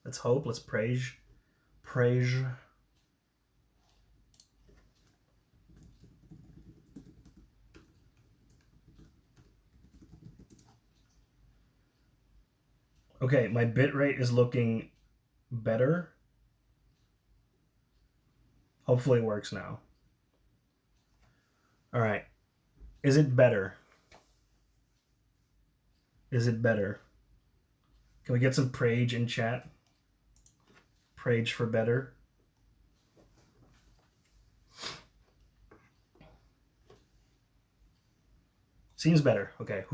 Let's hope. Let's praise. Praise. Okay, my bitrate is looking better. Hopefully it works now. All right. Is it better? Is it better? Can we get some prage in chat? Prage for better. Seems better. Okay.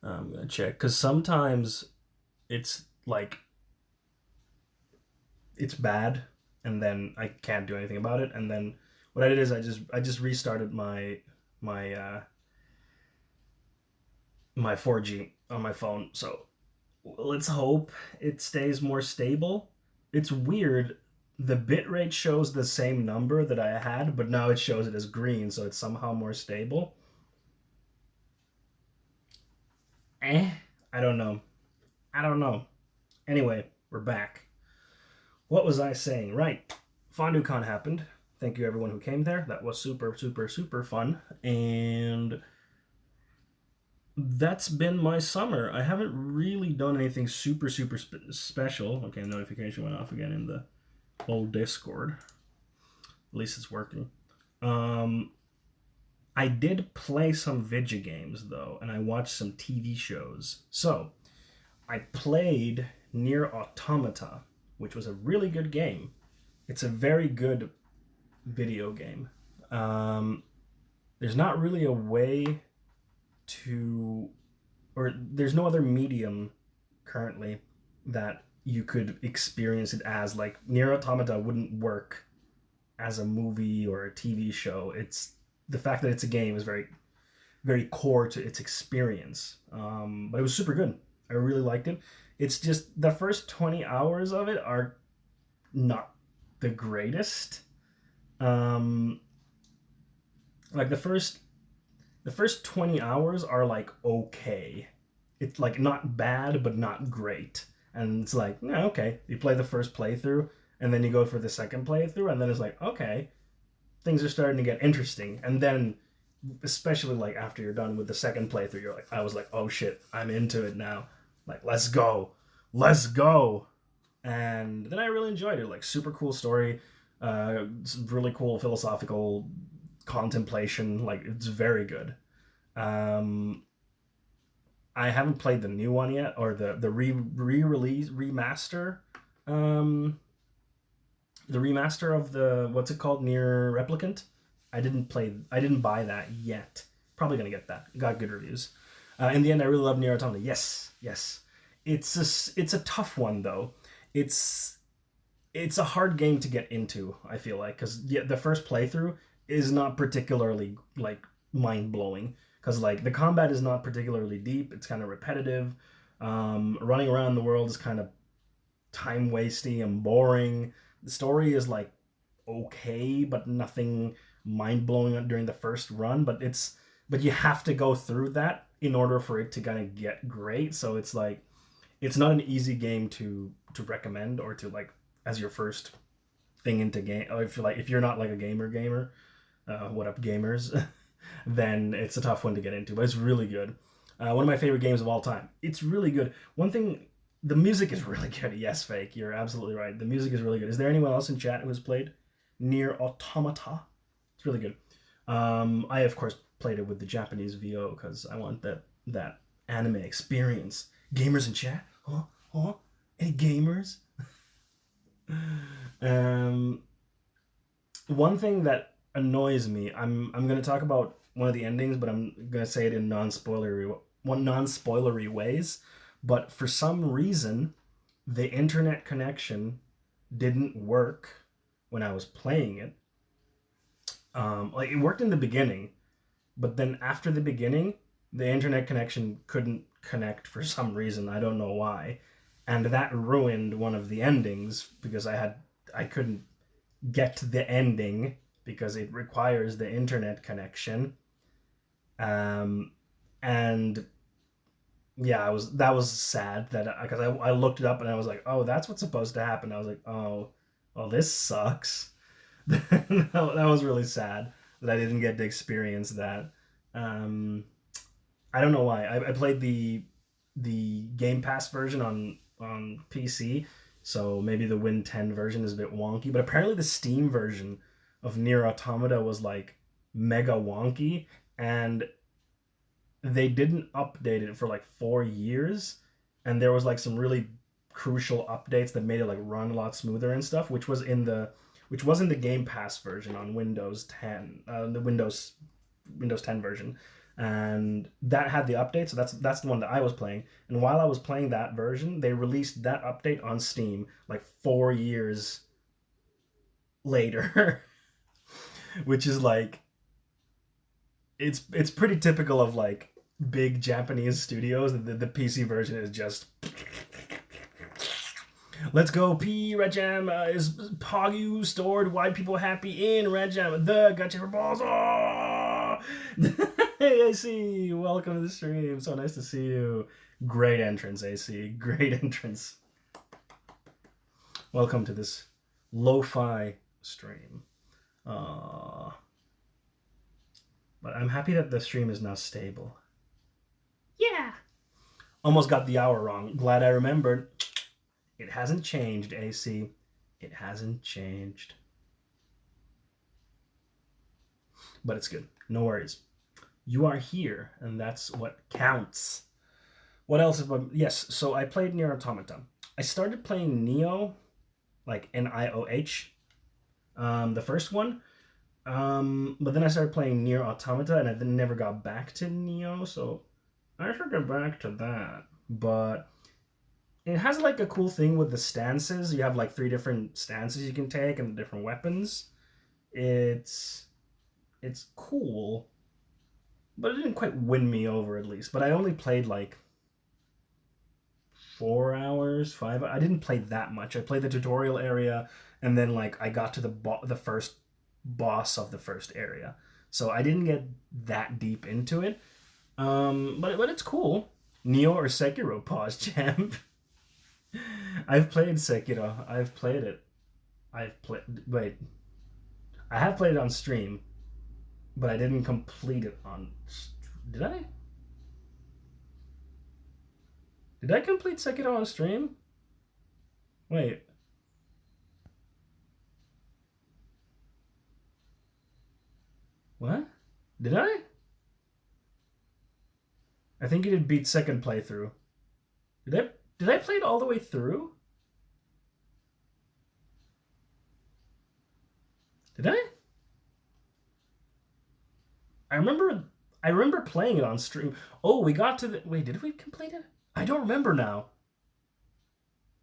I'm gonna check because sometimes it's like it's bad, and then I can't do anything about it. And then what I did is I just restarted my my 4G on my phone. So let's hope it stays more stable. It's weird. The bitrate shows the same number that I had, but now it shows it as green, so it's somehow more stable. I don't know. I don't know. Anyway, we're back. What was I saying? Right. FondueCon happened. Thank you everyone who came there. That was super, super, super fun. And that's been my summer. I haven't really done anything super, super special. Okay, notification went off again in the old Discord. At least it's working. I did play some video games though, and I watched some TV shows. So I played Near Automata, which was a really good game. It's a very good video game. There's not really a way to, or there's no other medium currently that you could experience it as. Like Near Automata wouldn't work as a movie or a TV show. It's the fact that it's a game is very, very core to its experience. But it was super good. I really liked it. It's just the first 20 hours of it are not the greatest. Like the first 20 hours are like okay. It's like not bad but not great. And it's like, yeah, okay. You play the first playthrough and then you go for the second playthrough and then it's like, okay, things are starting to get interesting. And then especially like after you're done with the second playthrough, you're like, I was like, oh shit, I'm into it now. Like, let's go. Let's go. And then I really enjoyed it. Like, super cool story. Really cool philosophical contemplation. Like, it's very good. Um, I haven't played the new one yet, or the re-release remaster. Um, the remaster of the what's it called, Near Replicant. I didn't play. I didn't buy that yet. Probably gonna get that. It got good reviews. In the end, I really love Near Automata. Yes, yes. It's a tough one though. It's it's a hard game to get into. I feel like because yeah, the first playthrough is not particularly like mind blowing because like the combat is not particularly deep. It's kind of repetitive. Running around the world is kind of time wasting and boring. The story is like okay, but nothing mind blowing during the first run. But you have to go through that in order for it to kind of get great. So it's like it's not an easy game to recommend or to like as your first thing into game. Or if you're not like a gamer, what up gamers, then it's a tough one to get into. But it's really good. One of my favorite games of all time. It's really good. One thing, the music is really good. Yes, Fake, you're absolutely right. The music is really good. Is there anyone else in chat who has played Near Automata? It's really good. I of course played it with the Japanese VO because I want that anime experience. Gamers in chat? Huh? Huh? Any gamers? um, One thing that annoys me, I'm gonna talk about one of the endings, but I'm gonna say it in non-spoilery ways. But for some reason, the internet connection didn't work when I was playing it. Like it worked in the beginning, but then after the beginning, the internet connection couldn't connect for some reason. I don't know why, and that ruined one of the endings because I couldn't get the ending because it requires the internet connection. And yeah, that was sad that because I looked it up and I was like, oh, that's what's supposed to happen. I was like, oh, well, this sucks. That was really sad that I didn't get to experience that. Um, I don't know why. I played the Game Pass version on PC, so maybe the Win 10 version is a bit wonky. But apparently the Steam version of Nier Automata was like mega wonky, and they didn't update it for like 4 years, and there was like some really crucial updates that made it like run a lot smoother and stuff, which was in the Game Pass version on Windows 10, the Windows 10 version, and that had the update. So that's the one that I was playing. And while I was playing that version, they released that update on Steam like 4 years later, which is like it's pretty typical of like big Japanese studios. The PC version is just let's go P Red Jam is Pogu stored. Why people happy in Red Jam? The gotcha for balls. Oh! Hey AC, welcome to the stream. So nice to see you. Great entrance, AC. Great entrance. Welcome to this lo-fi stream. But I'm happy that the stream is now stable. Yeah. Almost got the hour wrong. Glad I remembered. It hasn't changed, AC. It hasn't changed. But it's good. No worries. You are here, and that's what counts. What else? Yes, so I played Nier Automata. I started playing Neo, like Nioh, the first one. But then I started playing Nier Automata, and I then never got back to Neo, so I should get back to that. But it has like a cool thing with the stances. You have like 3 different stances you can take and the different weapons. It's cool, but it didn't quite win me over at least. But I only played like 4 hours, 5. I didn't play that much. I played the tutorial area, and then like I got to the first boss of the first area. So I didn't get that deep into it. But it's cool. Neo or Sekiro, pause champ. I've played Sekiro. I've played it. Wait. I have played it on stream, but I didn't complete it on. Did I? Did I complete Sekiro on stream? Wait. What? Did I? I think you did beat second playthrough. Did I play it all the way through? Did I? I remember playing it on stream. Oh, we got to the wait, did we complete it? I don't remember now.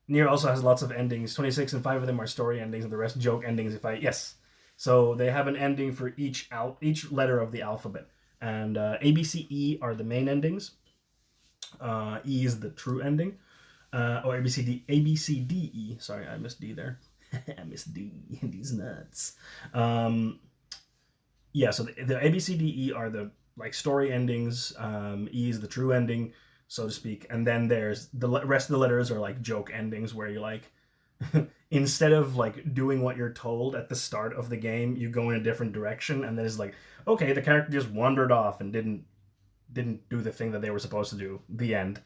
Nier also has lots of endings. 26 and 5 of them are story endings, and the rest joke endings. Yes, so they have an ending for each letter of the alphabet, and A, B, C, E are the main endings. E is the true ending. Or A, B, C, D, A, B, C, D, E. Sorry, I missed D there. I missed D. These nuts. Yeah, so the A, B, C, D, E are the like story endings. E is the true ending, so to speak. And then there's the rest of the letters are like joke endings where you like instead of like doing what you're told at the start of the game, you go in a different direction, and then it's like, okay, the character just wandered off and didn't do the thing that they were supposed to do. The end.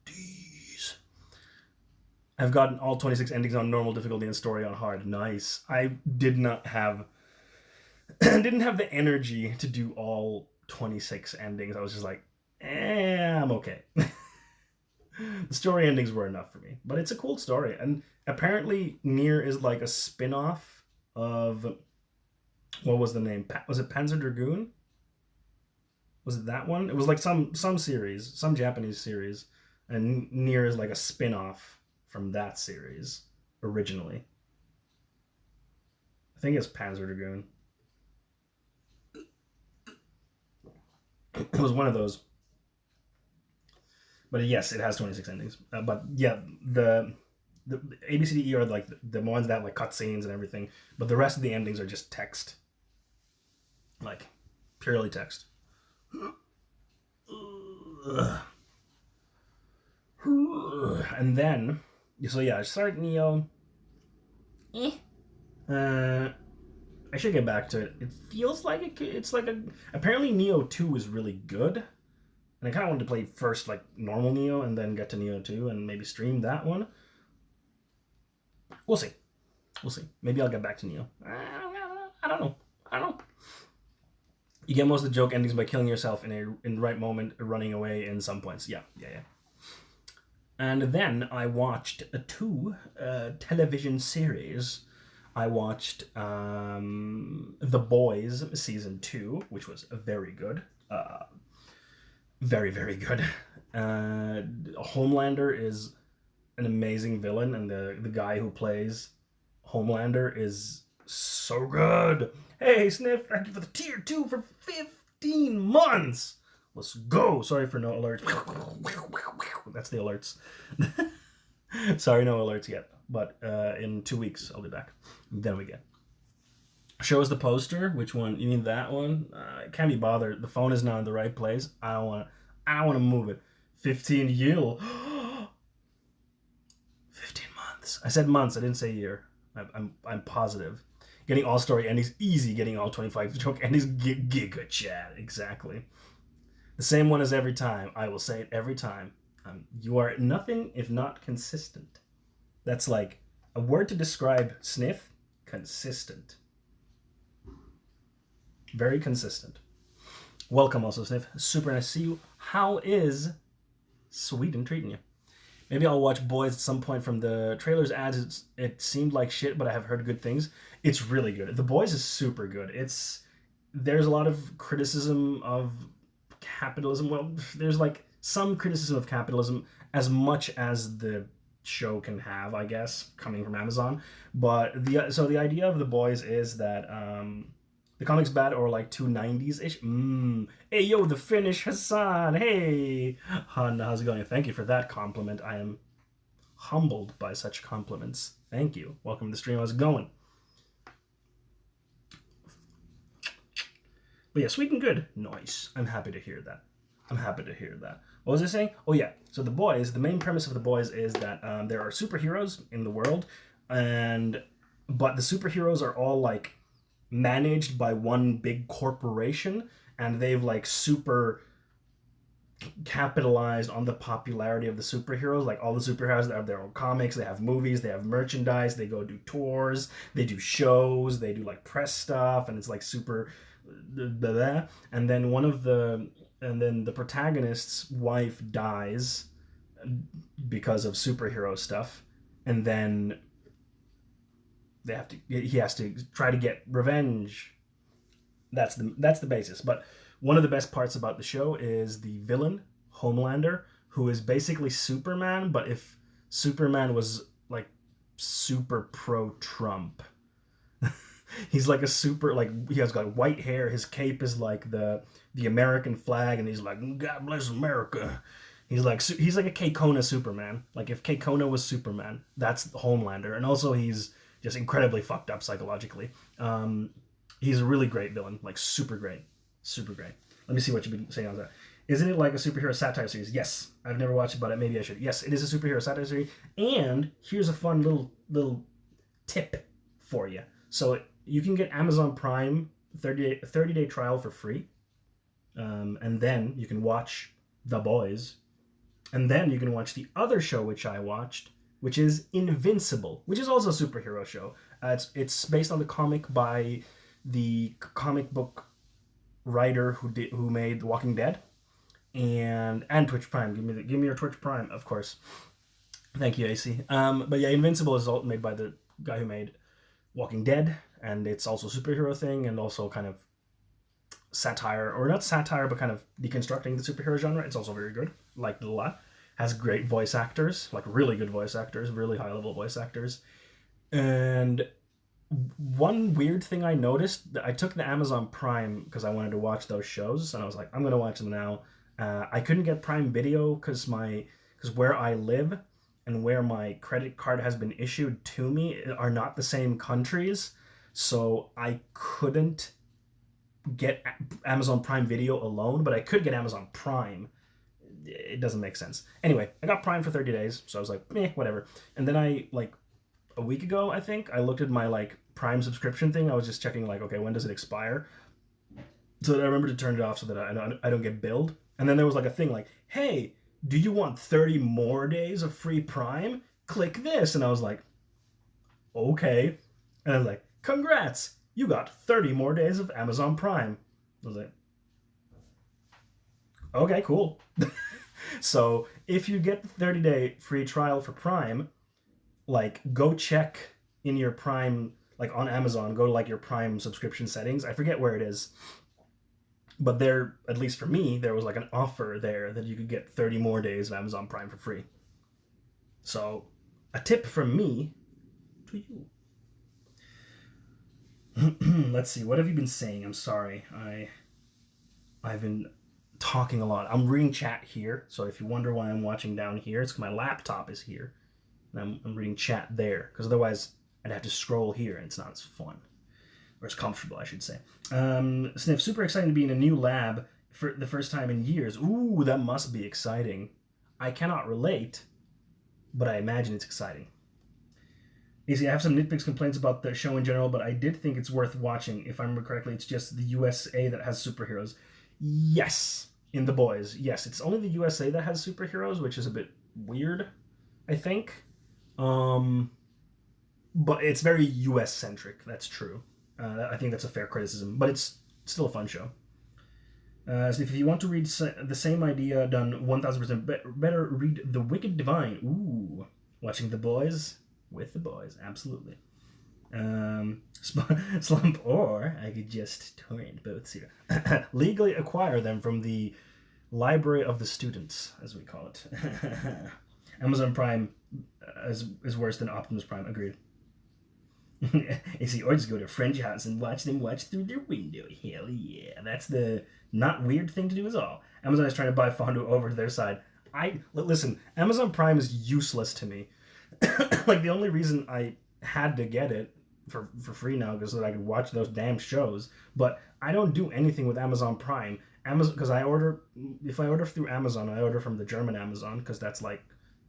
Jeez. I've gotten all 26 endings on normal difficulty and story on hard. Nice. I did not have didn't have the energy to do all 26 endings. I was just like, I'm okay. The story endings were enough for me, but it's a cool story. And apparently Nier is like a spin-off of what was the name? Was it Panzer Dragoon? Was it that one? It was like some series, some Japanese series, and Nier is like a spin-off from that series originally. I think it's Panzer Dragoon. It was one of those. But yes, it has 26 endings. But yeah, the ABCDE are like the ones that have like cutscenes and everything. But the rest of the endings are just text, like purely text. And then, so yeah, I started Neo. I should get back to it. It feels like it's like a. Apparently, Neo 2 is really good. And I kind of wanted to play first, like, normal Neo, and then get to Neo 2 and maybe stream that one. We'll see. We'll see. Maybe I'll get back to Neo. I don't know. I don't know. You get most of the joke endings by killing yourself in the right moment, running away in some points. Yeah. And then I watched two television series. I watched The Boys Season 2, which was very good. Very, very good. Homelander is an amazing villain, and the guy who plays Homelander is so good. Hey, Sniff, thank you for the tier 2 for 15 months. Let's go. Sorry for no alerts. That's the alerts. Sorry, no alerts yet. But in 2 weeks, I'll be back. Then we get. Shows the poster. Which one? You mean that one? I can't be bothered. The phone is not in the right place. I don't want to move it. 15 year. 15 months. I said months. I didn't say year. I'm positive. Getting all story endings easy. Getting all 25 joke endings giga chat. Exactly. The same one as every time. I will say it every time. You are nothing if not consistent. That's like a word to describe Sniff. Consistent. Very consistent. Welcome also, Sniff. Super nice to see you. How is Sweden treating you? Maybe I'll watch Boys at some point. From the trailers ads, it seemed like shit, but I have heard good things. It's really good. The Boys is super good. There's a lot of criticism of capitalism. Well, there's like some criticism of capitalism, as much as the show can have, I guess, coming from Amazon. But the idea of The Boys is that the comic's bad, or like 290s-ish. Hey, yo, the Finnish Hassan. Hey, Han, how's it going? Thank you for that compliment. I am humbled by such compliments. Thank you. Welcome to the stream. How's it going? But yeah, sweet and good. Nice. I'm happy to hear that. What was I saying? Oh yeah. So The Boys, the main premise of The Boys is that there are superheroes in the world, but the superheroes are all like managed by one big corporation, and they've like super capitalized on the popularity of the superheroes. Like all the superheroes have their own comics, they have movies, they have merchandise, they go do tours, they do shows, they do like press stuff, and it's like super blah, blah. And then the protagonist's wife dies because of superhero stuff, and then he has to try to get revenge. That's the basis. But one of the best parts about the show is the villain, Homelander, who is basically Superman, but if Superman was like super pro-Trump. He's like a super, like, he has got white hair, his cape is like the American flag, and he's like, God bless America. He's like a Kekona Superman. Like if Kekona was Superman, that's Homelander. And also he's just incredibly fucked up psychologically. He's a really great villain, like super great. Let me see what you've been saying on that. Isn't it like a superhero satire series? Yes. I've never watched it, but maybe I should. Yes, it is a superhero satire series. And here's a fun little tip for you. So you can get Amazon Prime 30-day trial for free. And then you can watch The Boys. And then you can watch the other show which I watched, which is Invincible, which is also a superhero show. It's based on the comic by the comic book writer who made The Walking Dead, and Twitch Prime. Give me your Twitch Prime, of course. Thank you, AC. But yeah, Invincible is all made by the guy who made Walking Dead, and it's also a superhero thing, and also kind of satire, or not satire, but kind of deconstructing the superhero genre. It's also very good. Liked it a lot. Has great voice actors, like really good voice actors, really high level voice actors. And one weird thing I noticed, I took the Amazon Prime because I wanted to watch those shows, and I was like, I'm gonna watch them now. I couldn't get Prime Video because where I live and where my credit card has been issued to me are not the same countries, so I couldn't get Amazon Prime Video alone, but I could get Amazon Prime. it doesn't make sense. Anyway, I got Prime for 30 days, so I was like, whatever. And then I, like, a week ago, I think, I looked at my, like, Prime subscription thing. I was just checking, like, okay, when does it expire? So that I remember to turn it off so that I don't get billed. And then there was, like, a thing like, hey, do you want 30 more days of free Prime? Click this. And I was like, okay. And I was like, congrats, you got 30 more days of Amazon Prime. I was like, okay, cool. So if you get the 30-day free trial for Prime, like, go check in your Prime, like, on Amazon, go to, like, your Prime subscription settings. I forget where it is. But there, at least for me, there was, like, an offer there that you could get 30 more days of Amazon Prime for free. So, a tip from me to you. Let's see, what have you been saying? I'm sorry. I've been talking a lot. I'm reading chat here, so if you wonder why I'm watching down here, it's because my laptop is here. And I'm reading chat there, because otherwise I'd have to scroll here, and it's not as fun. Or as comfortable, I should say. Sniff, super exciting to be in a new lab for the first time in years. Ooh, that must be exciting. I cannot relate, but I imagine it's exciting. Easy, I have some nitpicks, complaints about the show in general, but I did think it's worth watching. If I remember correctly, it's just the USA that has superheroes. Yes, in The Boys. Yes, it's only the USA that has superheroes, which is a bit weird, I think. But it's very US-centric, that's true. I think that's a fair criticism, but it's still a fun show. So if you want to read the same idea done 1000% better, read The Wicked Divine. Ooh, watching The Boys with the boys, absolutely. Slump, or I could just torrent both here. Legally acquire them from the Library of the Students, as we call it. Amazon Prime is worse than Optimus Prime, agreed. Or just go to a friend's house and watch them watch through their window. Hell yeah. That's the not weird thing to do at all. Amazon is trying to buy Fondue over to their side. Listen, Amazon Prime is useless to me. Like, the only reason I had to get it for free now is so that I could watch those damn shows. But I don't do anything with Amazon Prime. Because if I order through Amazon, I order from the German Amazon, because that's, like,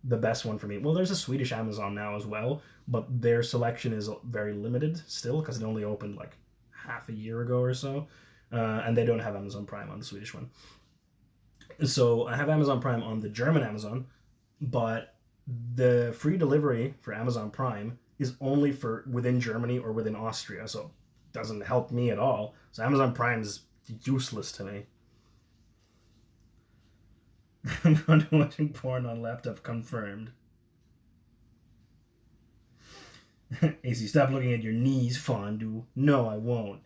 the best one for me. Well, there's a Swedish Amazon now as well, but their selection is very limited still, because it only opened, like, half a year ago or so. And they don't have Amazon Prime on the Swedish one. So I have Amazon Prime on the German Amazon, but the free delivery for Amazon Prime is only for within Germany or within Austria, so it doesn't help me at all. So Amazon Prime is useless to me. I'm not watching porn on laptop, confirmed. AC, stop looking at your knees, Fondue. No, I won't.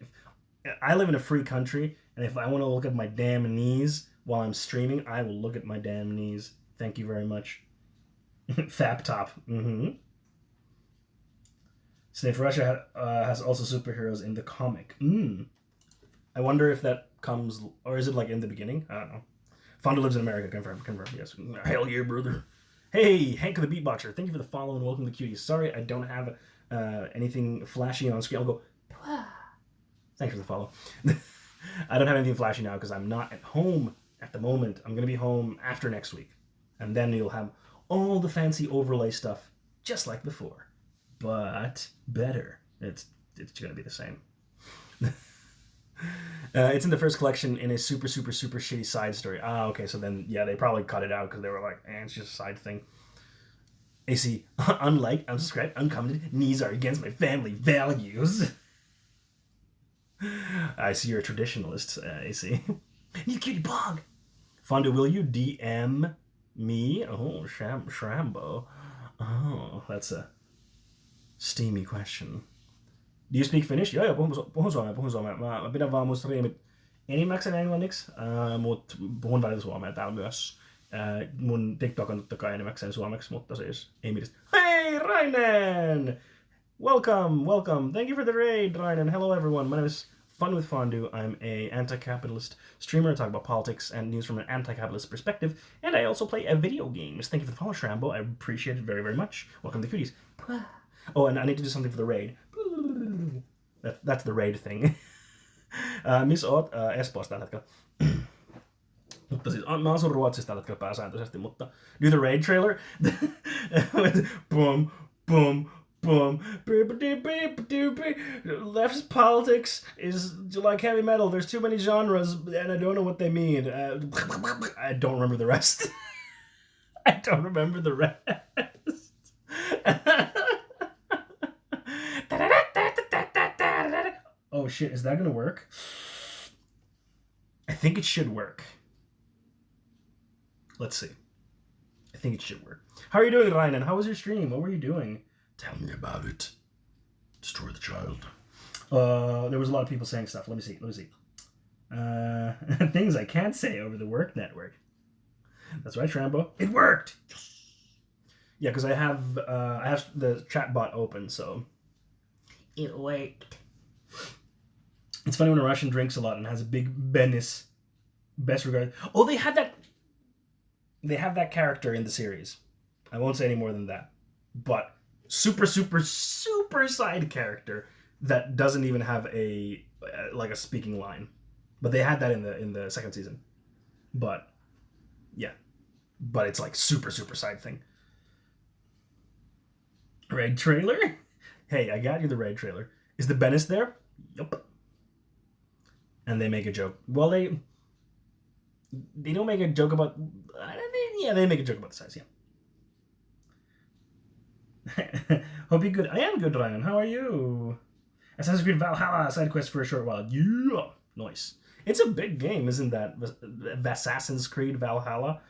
I live in a free country, and if I want to look at my damn knees while I'm streaming, I will look at my damn knees. Thank you very much. Fap top. Sniff, Russia has also superheroes in the comic. I wonder if that comes, or is it, like, in the beginning? I don't know. Fonda lives in America. Confirm. Yes. Hell yeah, brother. Hey, Hank of the Beatboxer. Thank you for the follow and welcome to Cuties. Sorry, I don't have anything flashy on screen. I'll go. Thanks for the follow. I don't have anything flashy now because I'm not at home at the moment. I'm gonna be home after next week, and then you'll have all the fancy overlay stuff just like before, but better. It's gonna be the same. It's in the first collection in a super shitty side story. Okay, so then, yeah, they probably cut it out because they were like, it's just a side thing. AC, unliked, unsubscribed, uncommented, knees are against my family values. I see you're a traditionalist, AC. You cutie bog. Fonda, will you DM me? Oh, Shrambo. Oh, that's a steamy question. Do you speak Finnish? Joo, puhun suomea. Mä pidän vaan mun striimit enimmäkseen englanniksi, mutta puhun välillä suomea täällä myös. Mun TikTok on totta kai enimmäkseen suomeksi, mutta siis ei mitään. Hey, Rainen! Welcome. Thank you for the raid, Rainen. Hello, everyone. My name is Fun with Fondue. I'm a anti-capitalist streamer. I talk about politics and news from an anti-capitalist perspective, and I also play video games. Thank you for the follow, Shrambo. I appreciate it very, very much. Welcome to the Cuties. Oh, and I need to do something for the raid. That's the raid thing. Miss Oot, Espoossa tällä hetkellä. Mutta siis mä asun Ruotsissa tällä hetkellä pääsääntöisesti, mutta do the raid trailer. Boom, boom, boom. Left's politics is like heavy metal. There's too many genres, and I don't know what they mean. I don't remember the rest. I don't remember the rest. Oh shit, is that gonna work? I think it should work. Let's see. I think it should work. How are you doing, Ryan? How was your stream? What were you doing? Tell me about it. Destroy the child. There was a lot of people saying stuff. Let me see. Things I can't say over the work network. That's right, Trambo. It worked! Yeah, because I have the chat bot open, so it worked. It's funny when a Russian drinks a lot and has a big Benis. Best regard. Oh, they have that character in the series. I won't say any more than that. But super side character that doesn't even have a speaking line. But they had that in the second season. But yeah. But it's like super side thing. Raid trailer? Hey, I got you the raid trailer. Is the Benis there? Yup. And they make a joke. Well, they don't make a joke about... Yeah, they make a joke about the size, yeah. Hope you're good. I am good, Ryan. How are you? Assassin's Creed Valhalla side quest for a short while. Yeah! Nice. It's a big game, isn't that? Assassin's Creed Valhalla.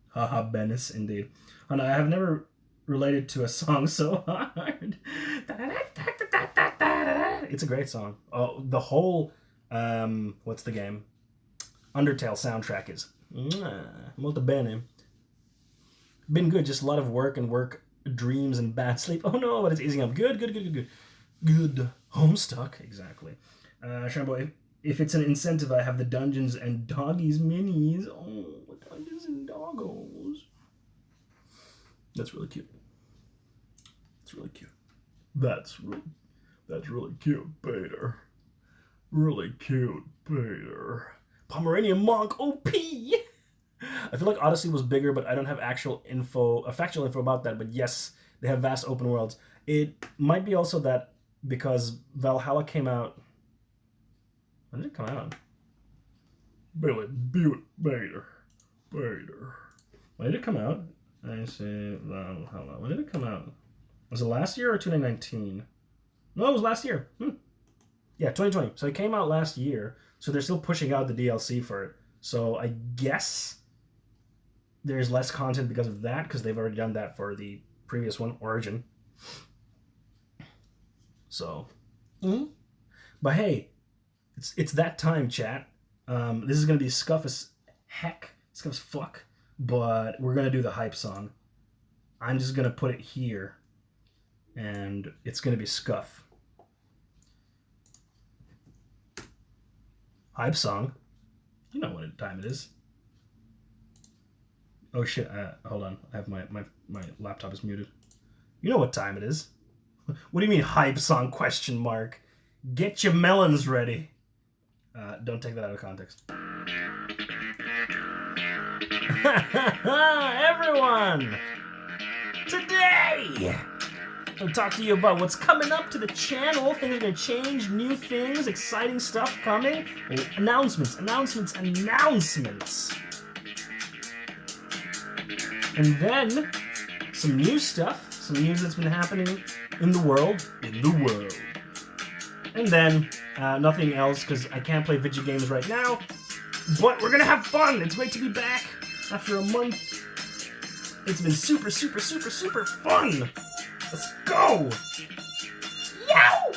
Haha, Benis, indeed. Oh, no, I have never related to a song so hard. It's a great song. Oh, the whole, what's the game? Undertale soundtrack is molto bene. Been good, just a lot of work dreams and bad sleep. Oh no, but it's easing up. Good. Good. Homestuck, exactly. Shambo, if it's an incentive, I have the Dungeons and Doggies minis. Oh, Dungeons and Doggos. That's really cute. That's really cute, Peter. Really cute, Peter. Pomeranian Monk OP! I feel like Odyssey was bigger, but I don't have factual info about that. But yes, they have vast open worlds. It might be also that because Valhalla came out... When did it come out? Billy Butte Bader. When did it come out? I say Valhalla. When did it come out? Was it last year or 2019? No, it was last year. Yeah, 2020. So it came out last year. So they're still pushing out the DLC for it. So I guess there's less content because of that, because they've already done that for the previous one, Origin. So, but hey, it's that time, chat. This is gonna be scuff as heck, scuff as fuck, but we're gonna do the hype song. I'm just gonna put it here, and it's gonna be scuff. Hype song. You know what time it is. Oh shit, hold on. I have my laptop is muted. You know what time it is. What do you mean hype song question mark? Get your melons ready. Don't take that out of context. Everyone! Today! I'll talk to you about what's coming up to the channel. Things are going to change, new things, exciting stuff coming. Announcements. And then, some new stuff. Some news that's been happening in the world. And then, nothing else, because I can't play video games right now. But we're going to have fun. It's great to be back after a month. It's been super fun. Let's go! Yow!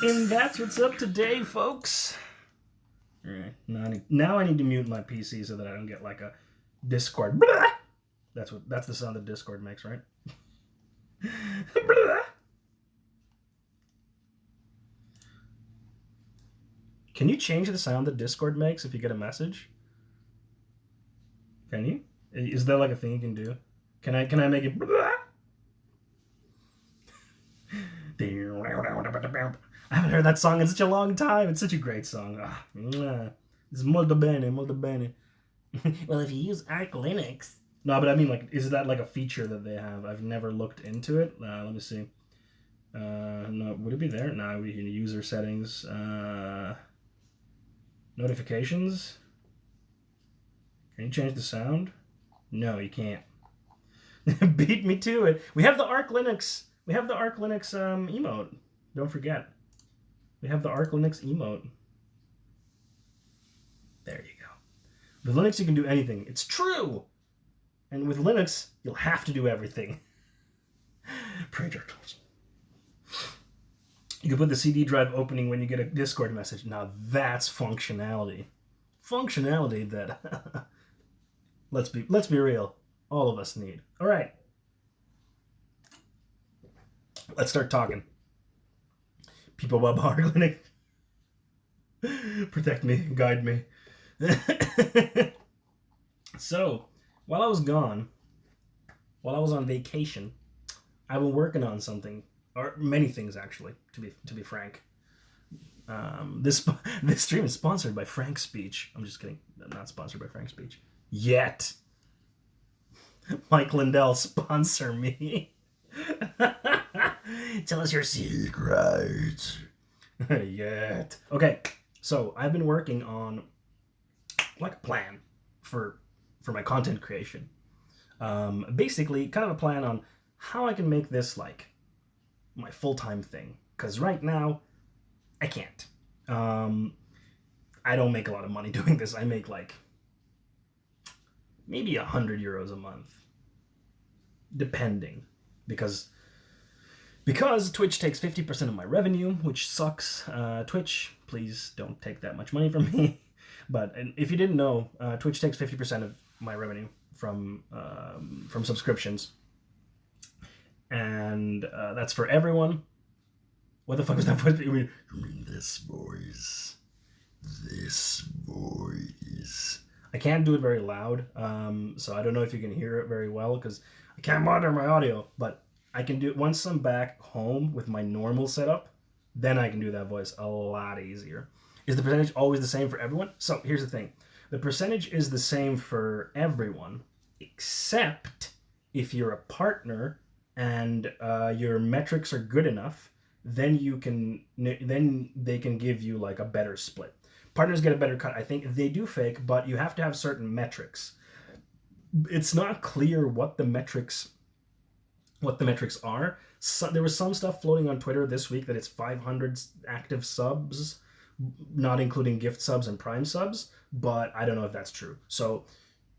And that's what's up today, folks. Alright, now I need to mute my PC so that I don't get like a Discord. Blah! That's the sound that Discord makes, right? Can you change the sound that Discord makes if you get a message? Can you? Is that like a thing you can do? Can I make it? I haven't heard that song in such a long time. It's such a great song. It's molto bene, molto bene. Well, if you use Arch Linux. No, but I mean, like, is that like a feature that they have? I've never looked into it. Let me see. No, would it be there? No, we can user settings. Notifications. Can you change the sound? No, you can't. Beat me to it. We have the Arch Linux. We have the Arch Linux emote. Don't forget. We have the Arch Linux emote. There you go. With Linux, you can do anything. It's true. And with Linux, you'll have to do everything. Projectors. You can put the CD drive opening when you get a Discord message. Now that's functionality. Functionality that let's be real, all of us need. All right. Let's start talking. People above Arch Linux. Protect me, guide me. So, while I was gone, while I was on vacation, I've been working on something, or many things actually, to be frank. This stream is sponsored by Frank Speech. I'm just kidding. I'm not sponsored by Frank Speech yet. Mike Lindell, sponsor me. Tell us your secrets. Yet. Okay, so I've been working on like a plan for my content creation. Basically, kind of a plan on how I can make this like my full-time thing. Because right now, I can't. I don't make a lot of money doing this. I make like maybe €100 a month, depending, because Twitch takes 50% of my revenue, which sucks. Twitch, please don't take that much money from me. But if you didn't know, Twitch takes 50% of my revenue from subscriptions, and that's for everyone. What the fuck was that voice? You mean this voice? This voice. I can't do it very loud, so I don't know if you can hear it very well because I can't monitor my audio. But I can do it once I'm back home with my normal setup. Then I can do that voice a lot easier. Is the percentage always the same for everyone? So here's the thing. The percentage is the same for everyone, except if you're a partner and your metrics are good enough, then they can give you like a better split. Partners get a better cut. I think they do fake, but you have to have certain metrics. It's not clear what the metrics are. So, there was some stuff floating on Twitter this week that it's 500 active subs, not including gift subs and prime subs, but I don't know if that's true. So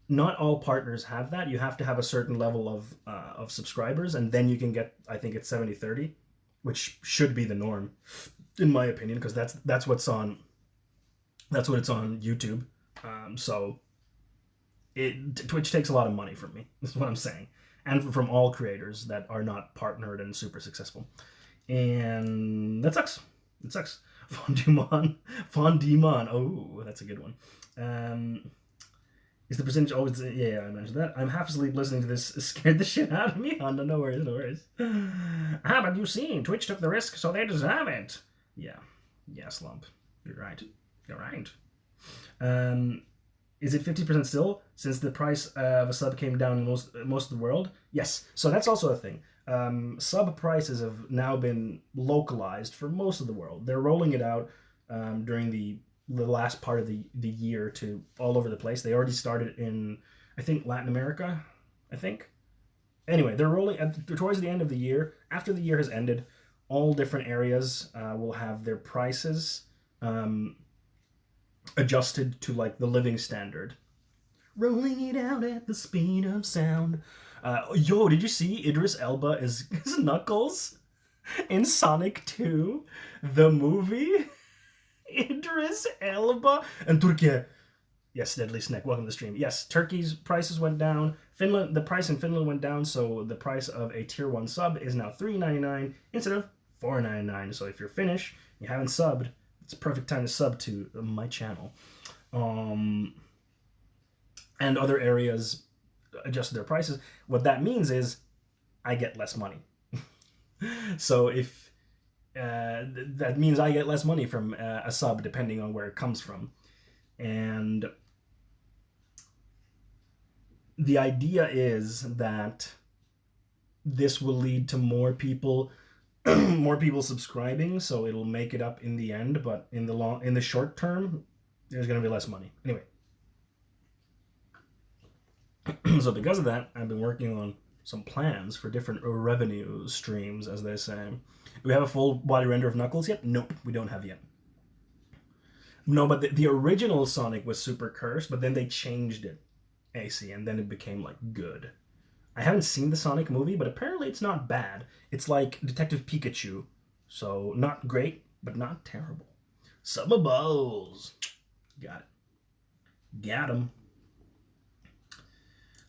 not all partners have that. You have to have a certain level of subscribers, and then you can get, I think it's 70-30, which should be the norm, in my opinion, because that's what it's on YouTube. So Twitch takes a lot of money from me, is what I'm saying, and from all creators that are not partnered and super successful, and that sucks. It sucks. Fondue. Oh, that's a good one. Is the percentage always? Yeah, I mentioned that. I'm half asleep listening to this. It scared the shit out of me. Honda, no worries. But you seen Twitch took the risk, so they deserve it. Yeah, Slump. You're right. Is it 50% still since the price of a sub came down in most of the world? Yes. So that's also a thing. Sub prices have now been localized for most of the world. They're rolling it out during the last part of the year to all over the place. They already started in, I think, Latin America, Anyway, they're rolling towards the end of the year. After the year has ended, all different areas will have their prices adjusted to like the living standard. Rolling it out at the speed of sound. Yo, did you see Idris Elba is Knuckles in Sonic 2, the movie? Idris Elba and Turkey. Yes, Deadly Snake, welcome to the stream. Yes, Turkey's prices went down. The price in Finland went down, so the price of a tier 1 sub is now $3.99 instead of $4.99. So if you're Finnish, you haven't subbed, it's a perfect time to sub to my channel. And other areas adjusted their prices. What that means is I get less money. So if that means I get less money from a sub depending on where it comes from. And the idea is that this will lead to more people subscribing, so it'll make it up in the end, but in the short term there's going to be less money. Anyway, so because of that, I've been working on some plans for different revenue streams, as they say. Do we have a full body render of Knuckles yet? Nope, we don't have yet. No, but the original Sonic was super cursed, but then they changed it, AC, and then it became like good. I haven't seen the Sonic movie, but apparently it's not bad. It's like Detective Pikachu, so not great, but not terrible. Summer balls, got it, got 'em.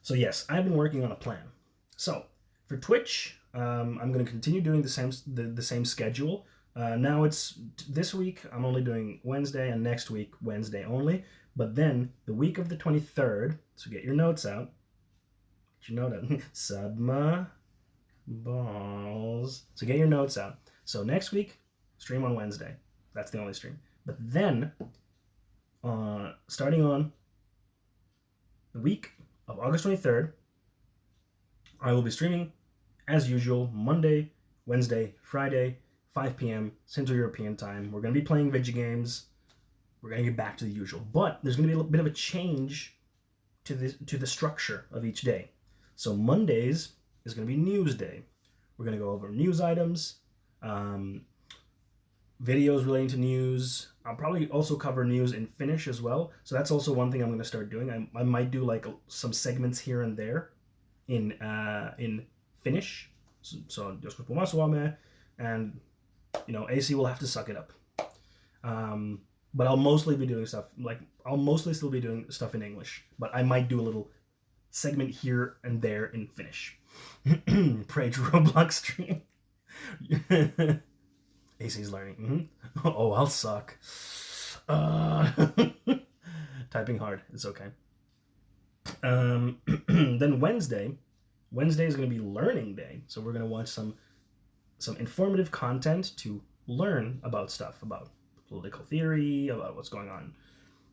So yes, I've been working on a plan. So for Twitch, I'm going to continue doing the same schedule. Now it's this week I'm only doing Wednesday, and next week Wednesday only. But then the week of the 23rd, so get your notes out. Get your note out. Subma balls. So get your notes out. So next week, stream on Wednesday. That's the only stream. But then, starting on the week of August 23rd, I will be streaming as usual Monday, Wednesday, Friday, 5 p.m. Central European time. We're going to be playing video games. We're going to get back to the usual. But there's going to be a bit of a change to the structure of each day. So Mondays is going to be news day. We're going to go over news items, videos relating to news. I'll probably also cover news in Finnish as well. So that's also one thing I'm going to start doing. I might do like some segments here and there in Finnish. So joskus puhutaan suomea, and AC will have to suck it up. But I'll mostly be doing stuff I'll mostly still be doing stuff in English, but I might do a little segment here and there in Finnish. Pray to Roblox stream. AC's learning. Mm-hmm. Oh, I'll suck. Typing hard. It's okay. Then Wednesday is going to be learning day. So we're going to watch some informative content to learn about stuff, about political theory, about what's going on.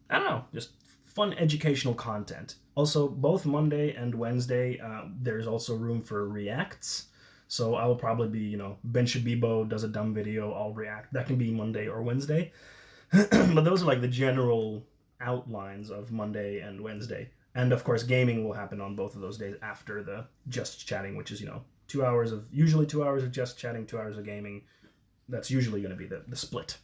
I don't know, just fun educational content. Also, both Monday and Wednesday, there's also room for reacts. So I will probably be, Ben Shabibo does a dumb video, I'll react. That can be Monday or Wednesday. But those are like the general outlines of Monday and Wednesday. And of course, gaming will happen on both of those days after the just chatting, which is, usually 2 hours of just chatting, 2 hours of gaming. That's usually going to be the split.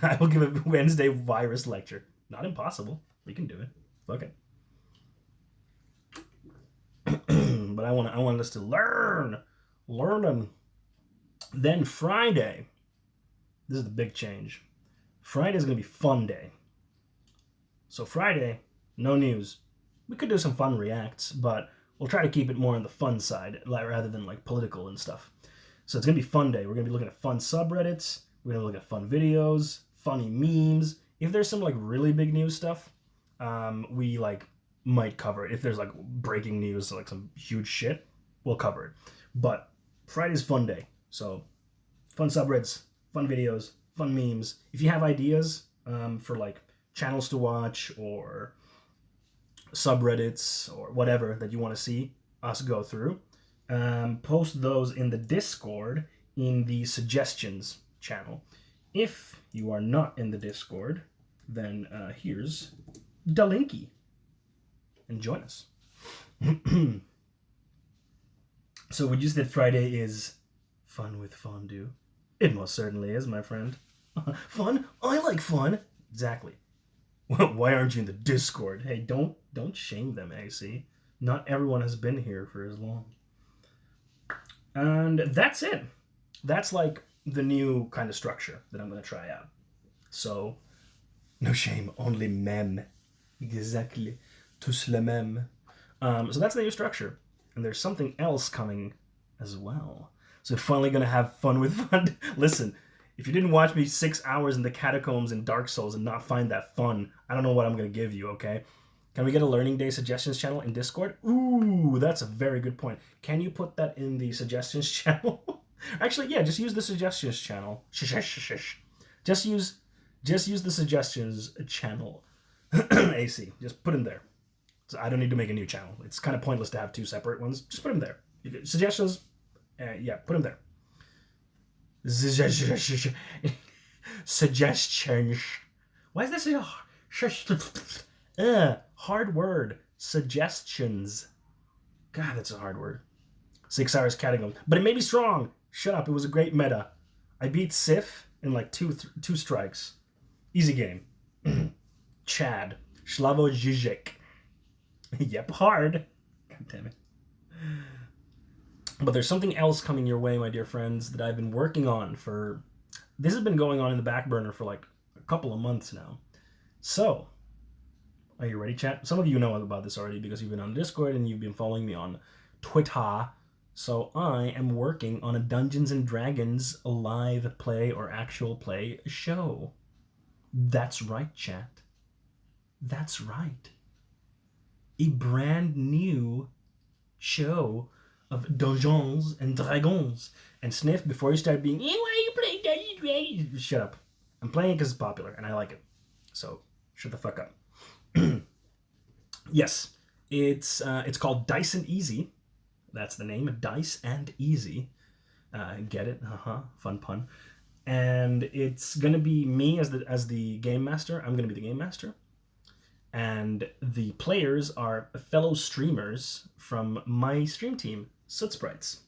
I will give a Wednesday virus lecture. Not impossible. We can do it. Fuck it. But I want us to learn. Then Friday. This is the big change. Friday is going to be fun day. So Friday, no news. We could do some fun reacts, but we'll try to keep it more on the fun side rather than like political and stuff. So it's going to be fun day. We're going to be looking at fun subreddits. We're going to look at fun videos, funny memes. If there's some like really big news stuff, we like might cover it. If there's like breaking news, like some huge shit, we'll cover it. But Friday's fun day. So fun subreddits, fun videos, fun memes. If you have ideas for like channels to watch or subreddits or whatever that you want to see us go through, post those in the Discord in the suggestions channel. If you are not in the Discord, then here's the linky and join us. So we just did Friday is fun with fondue. It most certainly is, my friend. Fun? I like fun. Exactly. Why aren't you in the Discord? Hey, don't shame them, AC. Not everyone has been here for as long. And that's it. That's like the new kind of structure that I'm going to try out. So, no shame, only men. Exactly. Tous les mêmes. So that's the new structure. And there's something else coming as well. So we're finally going to have fun with fun. Listen, If you didn't watch me 6 hours in the catacombs in Dark Souls and not find that fun, I don't know what I'm gonna give you, okay? Can we get a Learning Day suggestions channel in Discord? Ooh, that's a very good point. Can you put that in the suggestions channel? Actually, yeah, just use the suggestions channel. Just use the suggestions channel. AC. Just put them there. So I don't need to make a new channel. It's kind of pointless to have two separate ones. Just put them there. Suggestions, yeah, put them there. Suggestions. Why is that so hard word? Suggestions. God, that's a hard word. 6 hours catting but it made me strong. Shut up. It was a great meta. I beat Sif in like two strikes. Easy game. Chad. Slavo Žižek. Yep, hard. God damn it. But there's something else coming your way, my dear friends, that I've been working on for... This has been going on in the back burner for like a couple of months now. So, are you ready, chat? Some of you know about this already because you've been on Discord and you've been following me on Twitter. So I am working on a Dungeons & Dragons live play or actual play show. That's right, chat. That's right. A brand new show of Dungeons and Dragons. And Sniff, before you start being, why are you playing Dungeons and Dragons? Shut up. I'm playing it because it's popular and I like it. So shut the fuck up. Yes, it's called Dice and Easy. That's the name, Dice and Easy. Get it? Fun pun. And it's gonna be me as the game master. I'm gonna be the game master. And the players are fellow streamers from my stream team, Soot Sprites.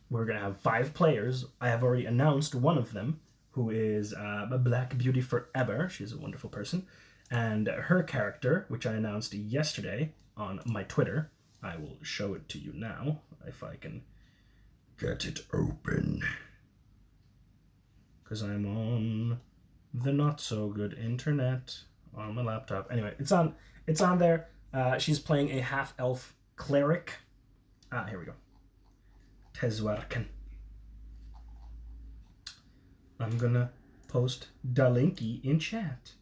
We're going to have 5 players. I have already announced one of them, who is Black Beauty Forever. She's a wonderful person. And her character, which I announced yesterday on my Twitter, I will show it to you now, if I can get it open. Because I'm on the not-so-good internet. On my laptop. Anyway, it's on there. She's playing a half-elf cleric. Here we go. Tezwarken. I'm gonna post the linky in chat.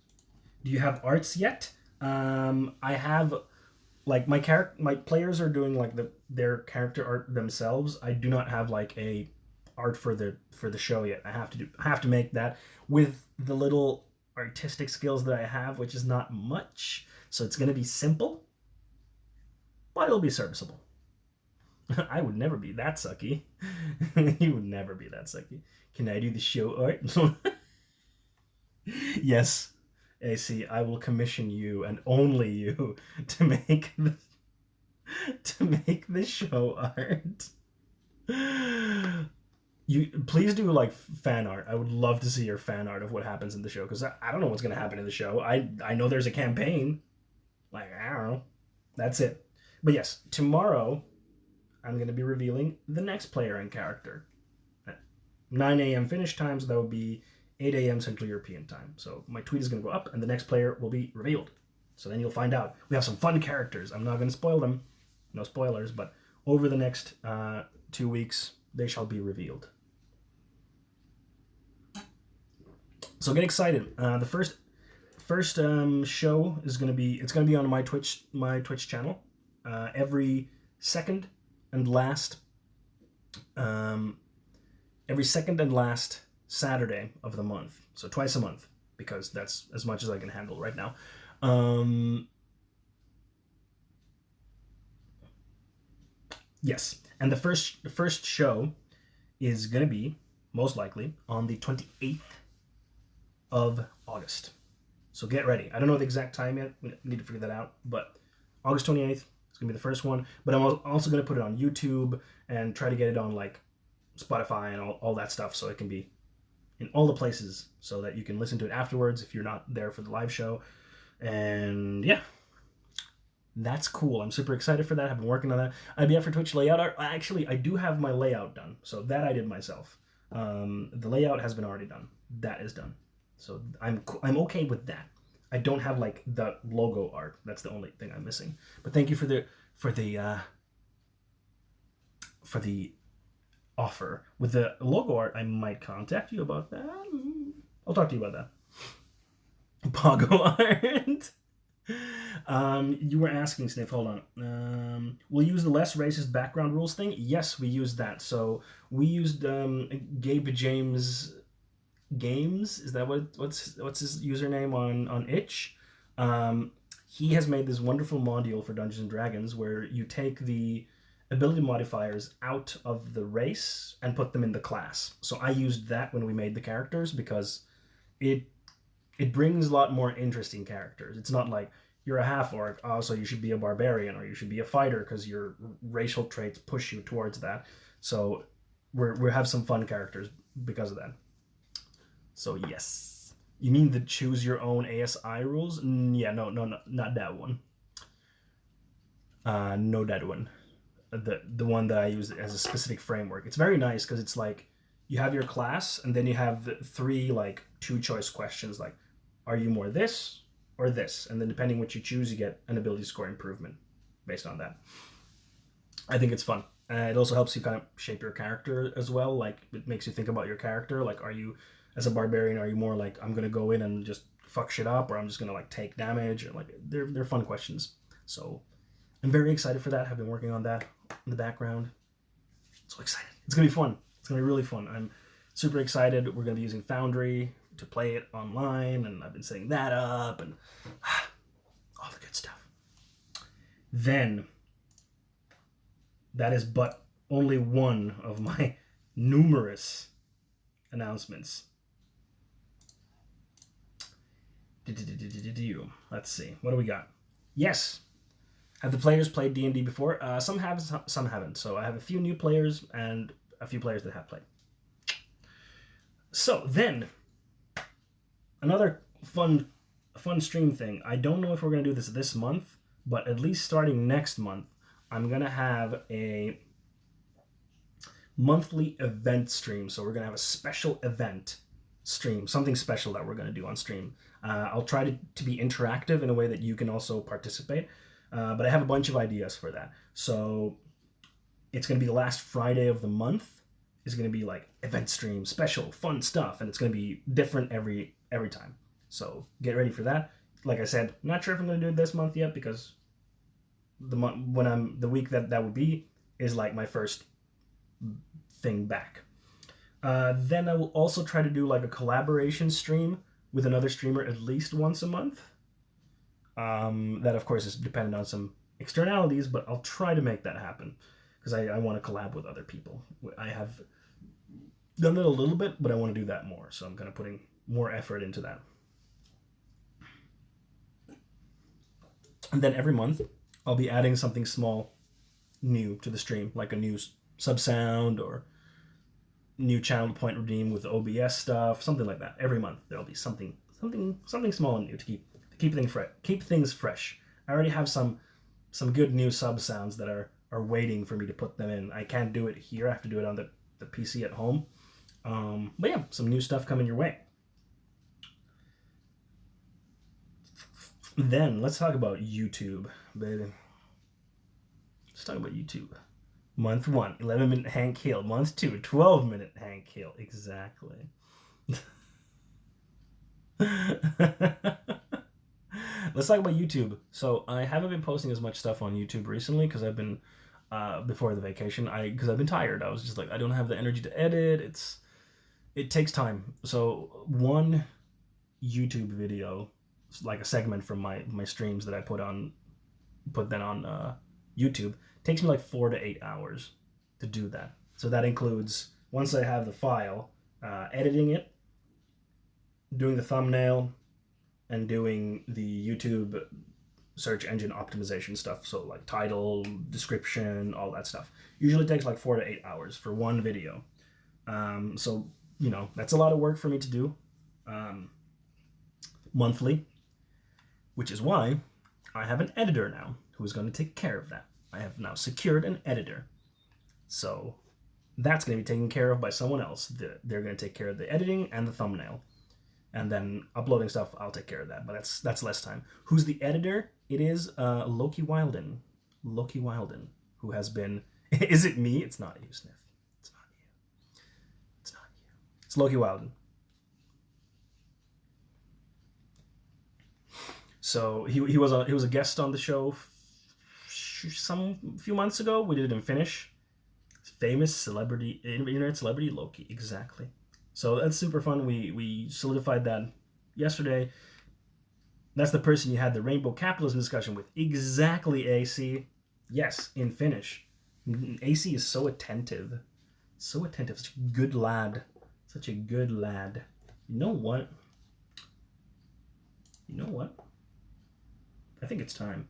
Do you have arts yet? I have, like, my players are doing like their character art themselves. I do not have like a art for the show yet. I have to make that with the little artistic skills that I have, which is not much, so it's going to be simple, but it'll be serviceable. I would never be that sucky. You would never be that sucky. Can I do the show art? Yes, AC, I will commission you and only you to make the show art. You please do like fan art. I would love to see your fan art of what happens in the show, because I don't know what's gonna happen in the show. I know there's a campaign. Like, I don't know. That's it. But yes, tomorrow I'm gonna be revealing the next player and character at 9 a.m. Finnish time, so that would be 8 a.m. Central European time. So my tweet is gonna go up and the next player will be revealed. So then you'll find out. We have some fun characters. I'm not gonna spoil them. No spoilers, but over the next 2 weeks, they shall be revealed. So get excited. The first show is gonna be on my Twitch channel. Every second and last Saturday of the month. So twice a month, because that's as much as I can handle right now. Yes, and the first show is gonna be most likely on the 28th of August. So get ready. I don't know the exact time yet. We need to figure that out. But August 28th is going to be the first one. But I'm also going to put it on YouTube and try to get it on like Spotify and all that stuff, so it can be in all the places so that you can listen to it afterwards if you're not there for the live show. And yeah, that's cool. I'm super excited for that. I've been working on that. IBF for Twitch layout art. Actually, I do have my layout done. So that I did myself. The layout has been already done. That is done. So I'm okay with that. I don't have like the logo art. That's the only thing I'm missing. But thank you for the offer. With the logo art, I might contact you about that. I'll talk to you about that. Pogo art. You were asking, Sniff, hold on. We'll use the less racist background rules thing. Yes, we used that. So we used Gabe James Games. Is that what's his username on Itch? He has made this wonderful module for Dungeons and Dragons where you take the ability modifiers out of the race and put them in the class. So I used that when we made the characters because it brings a lot more interesting characters. It's not like you're a half orc, oh, so you should be a barbarian or you should be a fighter because your racial traits push you towards that. So we have some fun characters because of that. So yes, you mean the choose your own ASI rules? Yeah, no, not that one. No, that one. The one that I use as a specific framework. It's very nice because it's like you have your class and then you have three like 2-choice questions like, are you more this or this? And then depending what you choose, you get an ability score improvement based on that. I think it's fun. It also helps you kind of shape your character as well. Like it makes you think about your character. Like, are you, as a barbarian, are you more like, I'm going to go in and just fuck shit up, or I'm just going to like take damage? Or like they're fun questions. So I'm very excited for that. I've been working on that in the background. So excited. It's going to be fun. It's going to be really fun. I'm super excited. We're going to be using Foundry to play it online, and I've been setting that up and all the good stuff. Then, that is but only one of my numerous announcements. Let's see. What do we got? Yes. Have the players played D&D before? Some have, some haven't. So I have a few new players and a few players that have played. So then, another fun stream thing. I don't know if we're going to do this month, but at least starting next month, I'm going to have a monthly event stream. So we're going to have a special event stream, something special that we're going to do on stream. I'll try to be interactive in a way that you can also participate, but I have a bunch of ideas for that. So it's going to be the last Friday of the month. Is going to be like event stream, special, fun stuff, and it's going to be different every time. So get ready for that. Like I said, not sure if I'm going to do it this month yet because the week that would be is like my first thing back. Then I will also try to do like a collaboration stream with another streamer at least once a month. That of course is dependent on some externalities, but I'll try to make that happen because I want to collab with other people. I have done it a little bit, but I want to do that more. So I'm kind of putting more effort into that. And then every month, I'll be adding something small new to the stream, like a new sub-sound or new channel point redeem with OBS stuff, something like that. Every month, there'll be something small and new to keep things fresh. I already have some good new sub-sounds that are waiting for me to put them in. I can't do it here. I have to do it on the PC at home. But yeah, some new stuff coming your way. Then let's talk about YouTube, baby. Let's talk about YouTube. Month 1, 11-minute Hank Hill. Month 2, 12-minute Hank Hill. Exactly. Let's talk about YouTube. So I haven't been posting as much stuff on YouTube recently because I've been before the vacation. Because I've been tired. I was just like, I don't have the energy to edit. It takes time. So one YouTube video, like a segment from my streams that I put on YouTube, takes me like 4 to 8 hours to do that. So that includes, once I have the file, editing it, doing the thumbnail, and doing the YouTube search engine optimization stuff. So like title, description, all that stuff. Usually takes like 4 to 8 hours for one video. So, you know, that's a lot of work for me to do monthly, which is why I have an editor now who is going to take care of that. I have now secured an editor. So that's going to be taken care of by someone else. They're going to take care of the editing and the thumbnail. And then uploading stuff, I'll take care of that. But that's less time. Who's the editor? It is Loki Wilden. Loki Wilden, who has been... Is it me? It's not you, Sniff. It's not you. It's Loki Wilden. So he was a guest on the show some few months ago. We did it in Finnish. Famous celebrity, internet celebrity Loki, exactly. So that's super fun. We solidified that yesterday. That's the person you had the rainbow capitalism discussion with. Exactly, AC. Yes, in Finnish. AC is so attentive. So attentive. Such a good lad. Such a good lad. You know what? You know what? I think it's time.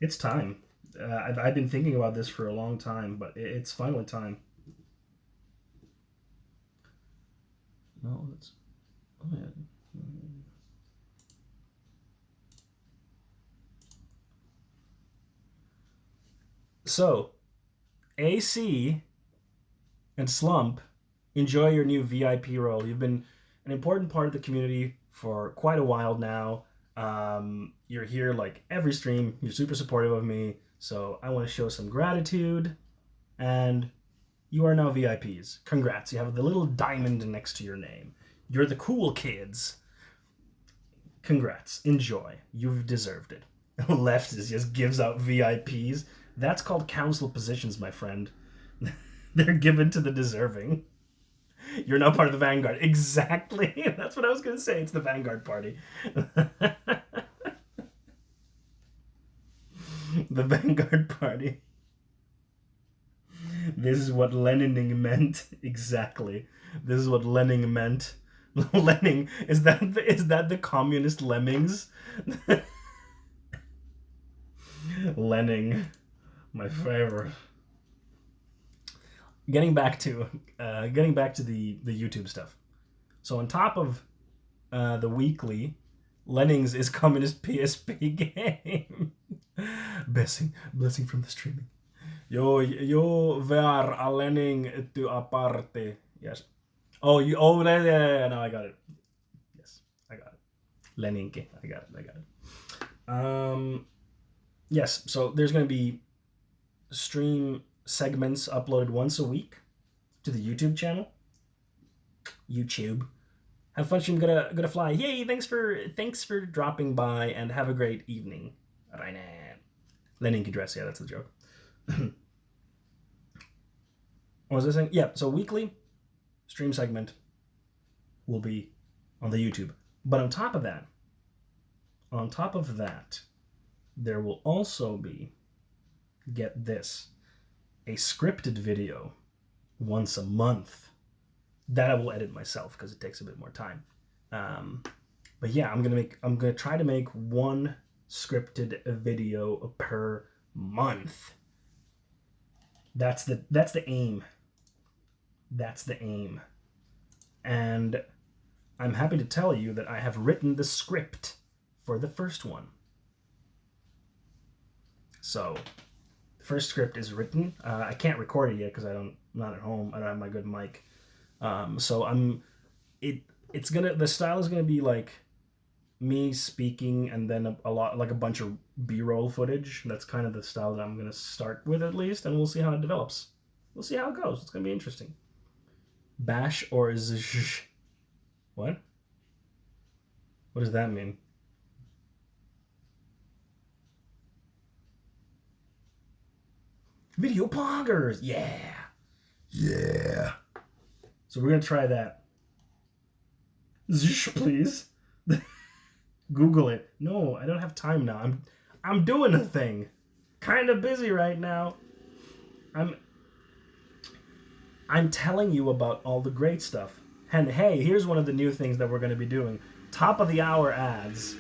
It's time. I've been thinking about this for a long time, but it's finally time. No, that's. Oh, yeah. So, AC and Slump, enjoy your new VIP role. You've been an important part of the community for quite a while now. You're here like every stream. You're super supportive of me. So I want to show some gratitude. And you are now VIPs. Congrats. You have the little diamond next to your name. You're the cool kids. Congrats. Enjoy. You've deserved it. Left just gives out VIPs. That's called council positions, my friend. They're given to the deserving. You're now part of the Vanguard. Exactly. That's what I was going to say. It's the Vanguard party. The Vanguard party. This is what Lenining meant. Exactly. This is what Lenin meant. Lenin, is that the communist lemmings? Lenin, my favorite. Getting back to the YouTube stuff. So on top of the weekly, Lenning's is communist PSP game. blessing from the streaming. Yo ver a Lenning to a party. Yes. Oh, yeah, no, I got it. Yes, I got it. Leninke, I got it. Yes, so there's going to be stream segments uploaded once a week to the YouTube channel. YouTube. Have fun, stream. Gonna fly. Yay! Thanks for dropping by, and have a great evening. Rainer. Leninke dress. Yeah, that's the joke. What was I saying? Yeah. So weekly stream segment will be on the YouTube. But on top of that, there will also be, get this, a scripted video once a month that I will edit myself because it takes a bit more time. But yeah, I'm gonna try to make one scripted video per month. That's the aim. That's the aim. And I'm happy to tell you that I have written the script for the first one. So, the first script is written. I can't record it yet because I'm not at home. I don't have my good mic. So the style is gonna be like me speaking and then a lot, like a bunch of B-roll footage. That's kind of the style that I'm gonna start with, at least, and we'll see how it develops. We'll see how it goes. It's gonna be interesting. Bash or zh? What? What does that mean? Video poggers, yeah. So we're gonna try that. Zh, please. Google it. No, I don't have time now. I'm doing a thing. Kind of busy right now. I'm telling you about all the great stuff. And hey, here's one of the new things that we're going to be doing. Top of the hour ads.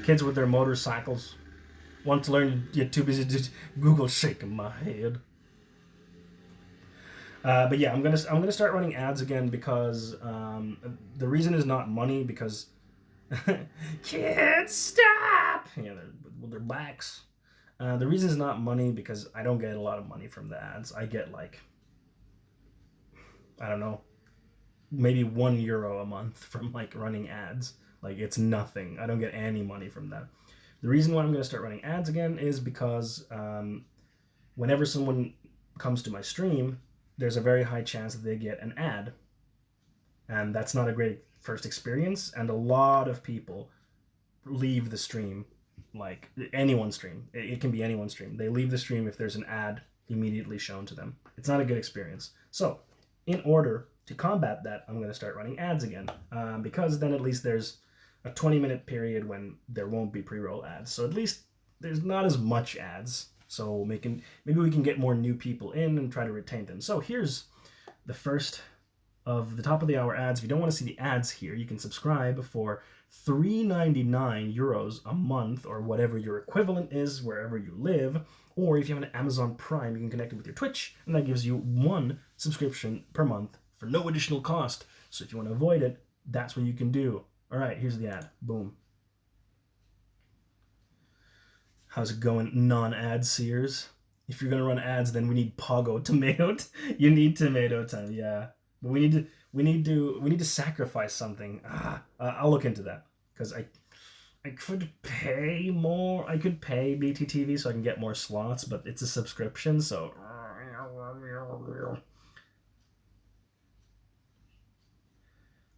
Kids with their motorcycles want to learn, you're too busy to Google, shaking my head. But yeah, I'm gonna start running ads again because the reason is not money, because kids stop. Yeah, they're blacks. The reason is not money because I don't get a lot of money from the ads. I get like I don't know, maybe €1 a month from like running ads. Like it's nothing. I don't get any money from that. The reason why I'm going to start running ads again is because whenever someone comes to my stream, there's a very high chance that they get an ad. And that's not a great first experience. And a lot of people leave the stream, like anyone's stream. It can be anyone's stream. They leave the stream if there's an ad immediately shown to them. It's not a good experience. So, in order to combat that, I'm going to start running ads again, because then at least there's a 20-minute period when there won't be pre-roll ads. So at least there's not as much ads. So maybe we can get more new people in and try to retain them. So here's the first of the top of the hour ads. If you don't want to see the ads here, you can subscribe for €3.99 a month, or whatever your equivalent is wherever you live. Or if you have an Amazon Prime, you can connect it with your Twitch, and that gives you 1 subscription per month for no additional cost. So if you want to avoid it, that's what you can do. All right, here's the ad. Boom. How's it going, non-ad seers? If you're gonna run ads, then we need Pogo tomato. You need tomato time, yeah. But we need to sacrifice something. I'll look into that, because I could pay more. I could pay BTTV so I can get more slots, but it's a subscription, so.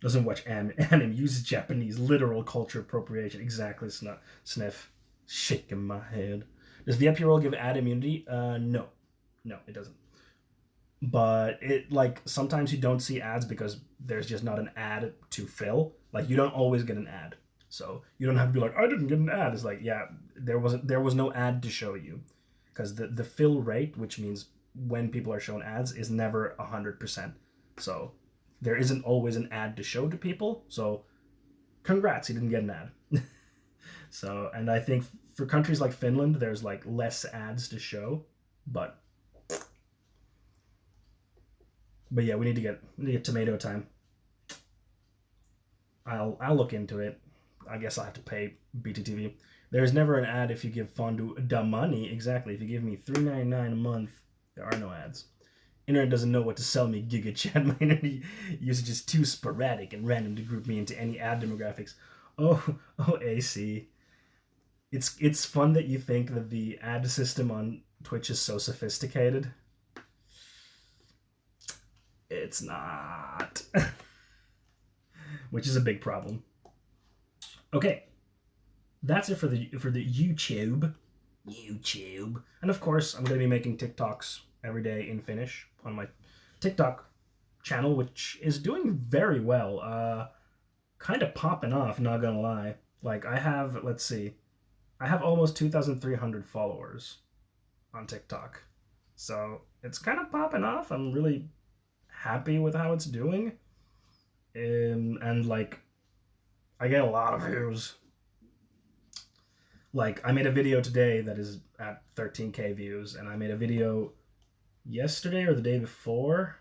Doesn't watch anime, uses Japanese literal culture appropriation. Exactly, sniff. Shaking my head. Does VIP role give ad immunity? No, it doesn't. But it, like, sometimes you don't see ads because there's just not an ad to fill. Like, you don't always get an ad, so you don't have to be like, I didn't get an ad. It's like, yeah, there was no ad to show you, because the fill rate, which means when people are shown ads, is never 100%. So there isn't always an ad to show to people. So congrats, you didn't get an ad. So, and I think for countries like Finland, there's like less ads to show, but yeah, we need to get tomato time. I'll look into it. I guess I'll have to pay BTTV. There's never an ad if you give Fondue the money. Exactly. If you give me $3.99 a month, there are no ads. Internet doesn't know what to sell me, Giga Chat. My internet usage is too sporadic and random to group me into any ad demographics. Oh, AC. It's fun that you think that the ad system on Twitch is so sophisticated. It's not. Which is a big problem. Okay. That's it for the YouTube. And of course, I'm going to be making TikToks every day in Finnish on my TikTok channel, which is doing very well. Kind of popping off, not gonna lie. Like, I have, let's see, I have almost 2,300 followers on TikTok. So it's kind of popping off. I'm really happy with how it's doing. And like, I get a lot of views. Like, I made a video today that is at 13K views, and I made a video yesterday or the day before.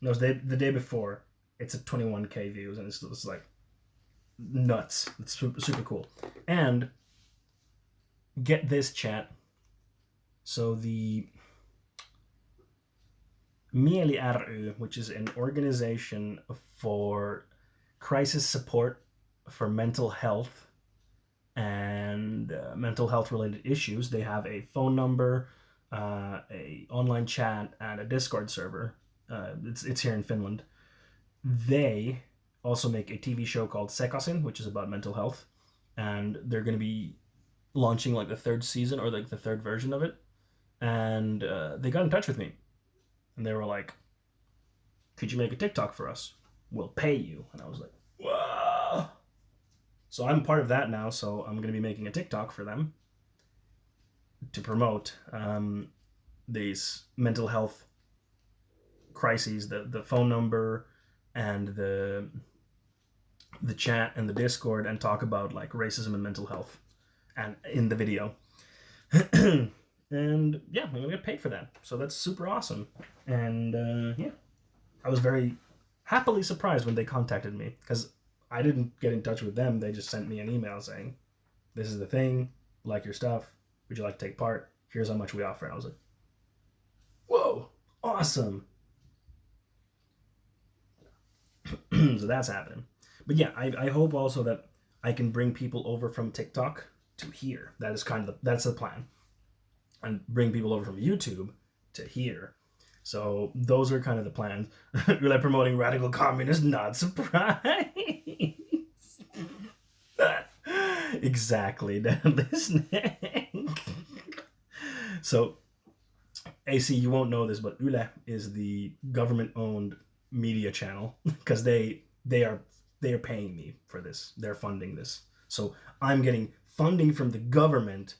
No, it was the day before. It's at 21K views, and it's like nuts. It's super, super cool. And get this, chat. So the Mieli ry, which is an organization for crisis support for mental health and mental health related issues. They have a phone number, a online chat, and a Discord server. It's here in Finland. They also make a TV show called Sekasin, which is about mental health, and they're going to be launching like the 3rd season, or like the 3rd version of it. And they got in touch with me, and they were like, could you make a TikTok for us? We'll pay you. And I was like, wow. So I'm part of that now, so I'm going to be making a TikTok for them to promote these mental health crises, the phone number and the chat and the Discord, and talk about like racism and mental health, and in the video. And yeah, I'm gonna get paid for that, so that's super awesome. And yeah, I was very happily surprised when they contacted me, because I didn't get in touch with them. They just sent me an email saying, this is the thing, like your stuff, would you like to take part, here's how much we offer. And I was like, whoa, awesome. So that's happening. But yeah, I hope also that I can bring people over from TikTok to here. That is that's the plan, and bring people over from YouTube to here. So those are kind of the plans. You're like promoting radical communist, not surprised. Exactly. Listening. So, AC, you won't know this, but Yle is the government-owned media channel because they are paying me for this. They're funding this. So I'm getting funding from the government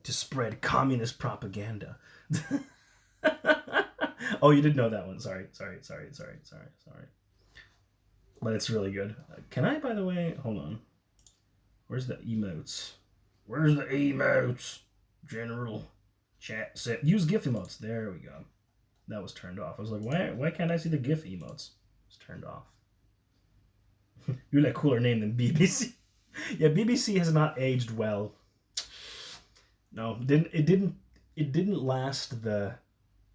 to spread communist propaganda. Oh, you did know that one. Sorry. But it's really good. Can I, by the way, hold on. Where's the emotes? Where's the emotes? General chat set. Use GIF emotes. There we go. That was turned off. I was like, why can't I see the GIF emotes? It's turned off. You like cooler name than BBC. Yeah, BBC has not aged well. No, it didn't last the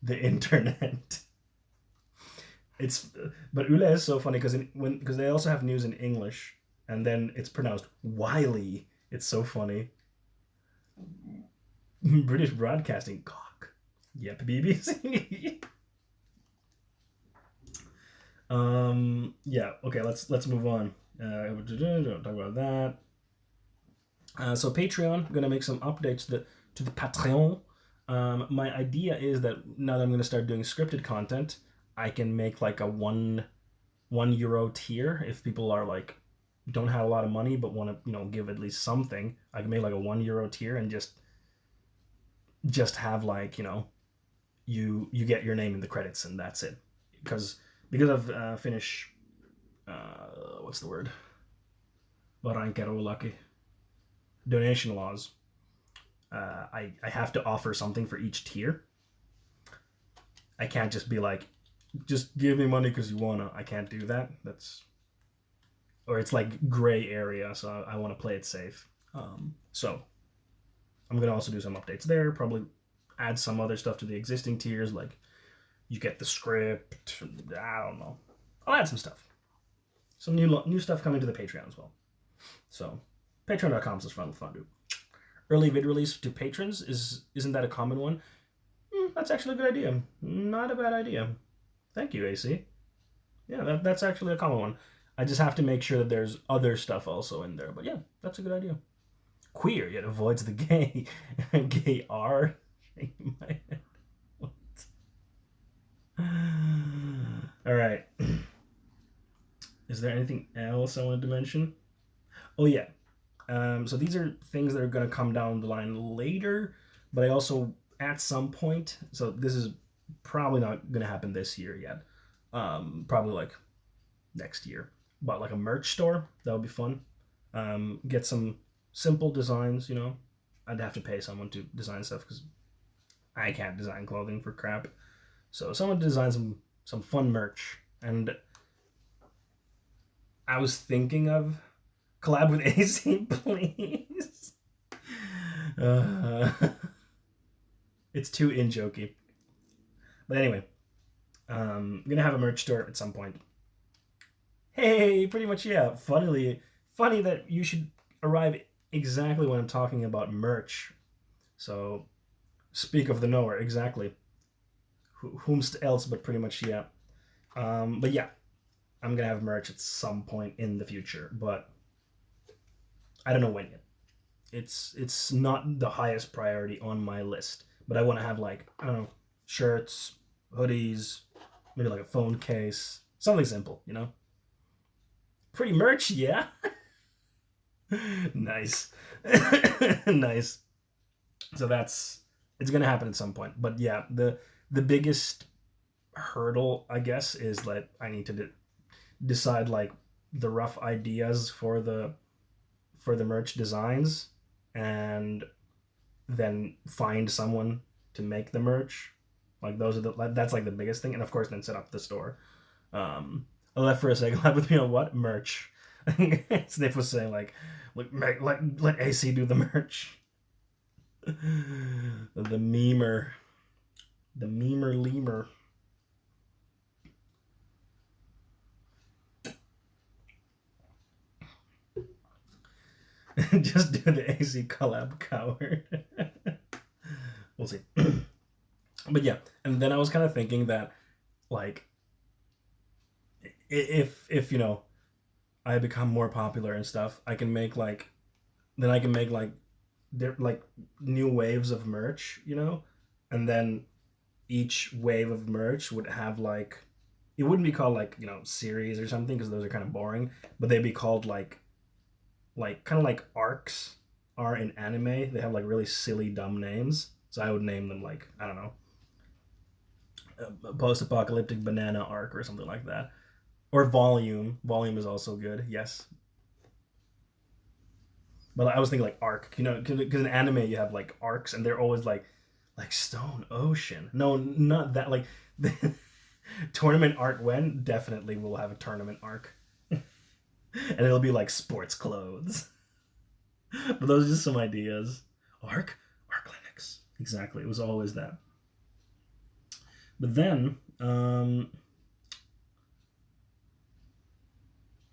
internet. But Yle is so funny because they also have news in English and then it's pronounced Wiley. It's so funny. British Broadcasting cock. Yep, BBC. Yeah. Okay. Let's move on. Don't talk about that. So Patreon, I'm gonna make some updates to the Patreon. My idea is that now that I'm gonna start doing scripted content, I can make like a €1 tier if people are like don't have a lot of money but want to give at least something. I can make like a €1 tier and just have like you get your name in the credits and that's it. Because of Finnish what's the word? Varainkeruulaki. Donation laws. I have to offer something for each tier. I can't just be like, just give me money because you wanna. I can't do that. Or it's like gray area, so I want to play it safe. So I'm gonna also do some updates there. Probably add some other stuff to the existing tiers, like you get the script. I don't know. I'll add some stuff. Some new stuff coming to the Patreon as well. So patreon.com/funwithfondue. Early vid release to patrons isn't that a common one? That's actually a good idea. Not a bad idea. Thank you, AC. Yeah, that's actually a common one. I just have to make sure that there's other stuff also in there. But yeah, that's a good idea. Queer yet avoids the gay gay R. Shaking my head. What? All right. Is there anything else I wanted to mention? Oh yeah. So these are things that are going to come down the line later, but I also at some point. So this is probably not going to happen this year yet. Probably like next year. But like a merch store, that would be fun. Get some simple designs. I'd have to pay someone to design stuff because I can't design clothing for crap. So someone design some fun merch, and I was thinking of collab with AC, please. It's too in-jokey. But anyway, I'm gonna have a merch store at some point. Hey, pretty much, yeah. Funny that you should arrive exactly when I'm talking about merch. So, speak of the knower, exactly. Whomst else, but pretty much, yeah. But yeah, I'm gonna have merch at some point in the future, but I don't know when yet. It's not the highest priority on my list, but I want to have like, I don't know, shirts, hoodies, maybe like a phone case, something simple, Pretty merch, yeah. Nice. Nice. So it's gonna happen at some point, but yeah, the biggest hurdle, I guess, is that I need to decide like the rough ideas for the merch designs, and then find someone to make the merch. Like that's like the biggest thing, and of course then set up the store. I left for a second. Live with me on what merch? Sniff was saying like let AC do the merch. The memer lemur. Just do the AC collab coward. We'll see. But yeah, and then I was kind of thinking that, like, if you know, I become more popular and stuff, I can make like, then I can make like new waves of merch, you know, and then each wave of merch would have like, it wouldn't be called like, you know, series or something because those are kind of boring, but they'd be called like kind of like arcs are in anime. They have like really silly dumb names, so I would name them like, I don't know, a post-apocalyptic banana arc or something like that, or volume. Volume is also good. Yes, but I was thinking like arc, you know, because in anime you have like arcs and they're always like Stone Ocean. No, not that. Like the tournament arc when definitely will have a tournament arc, and it'll be like sports clothes. But those are just some ideas. Arc Linux. Exactly. It was always that. But then,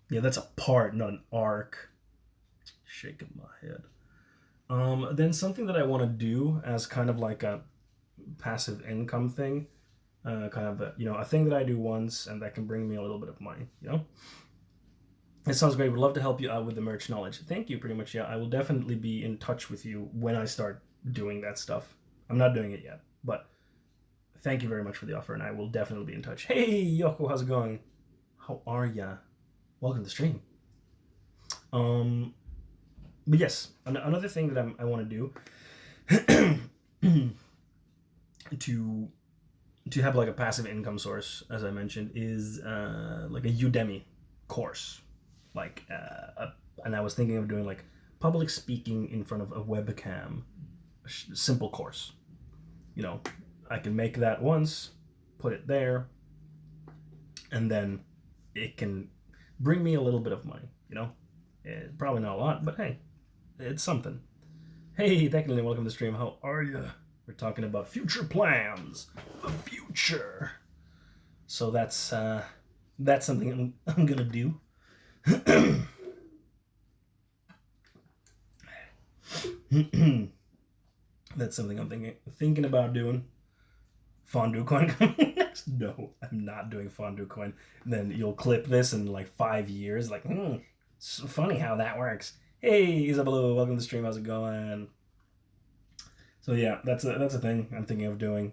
yeah, that's a part, not an arc. Shaking my head. Then something that I want to do as kind of like a passive income thing, kind of a, you know, a thing that I do once and that can bring me a little bit of money. You know, it sounds great. Would love to help you out with the merch knowledge. Thank you. Pretty much, yeah. I will definitely be in touch with you when I start doing that stuff. I'm not doing it yet, but thank you very much for the offer, and I will definitely be in touch. Hey, Yoko, how's it going? How are ya? Welcome to the stream. But yes, another thing that I want to do to have like a passive income source, as I mentioned, is like a Udemy course, like and I was thinking of doing like public speaking in front of a webcam, simple course. You know, I can make that once, put it there, and then it can bring me a little bit of money. You know, probably not a lot, but hey, it's something. Hey, Declan, welcome to the stream. How are you? We're talking about future plans, the future. So that's something I'm gonna do. That's something I'm thinking about doing. Fondue coin coming next? No, I'm not doing fondue coin. And then you'll clip this in like 5 years. Like, it's funny how that works. Hey, Isabella, welcome to the stream. How's it going? So yeah, that's a thing I'm thinking of doing.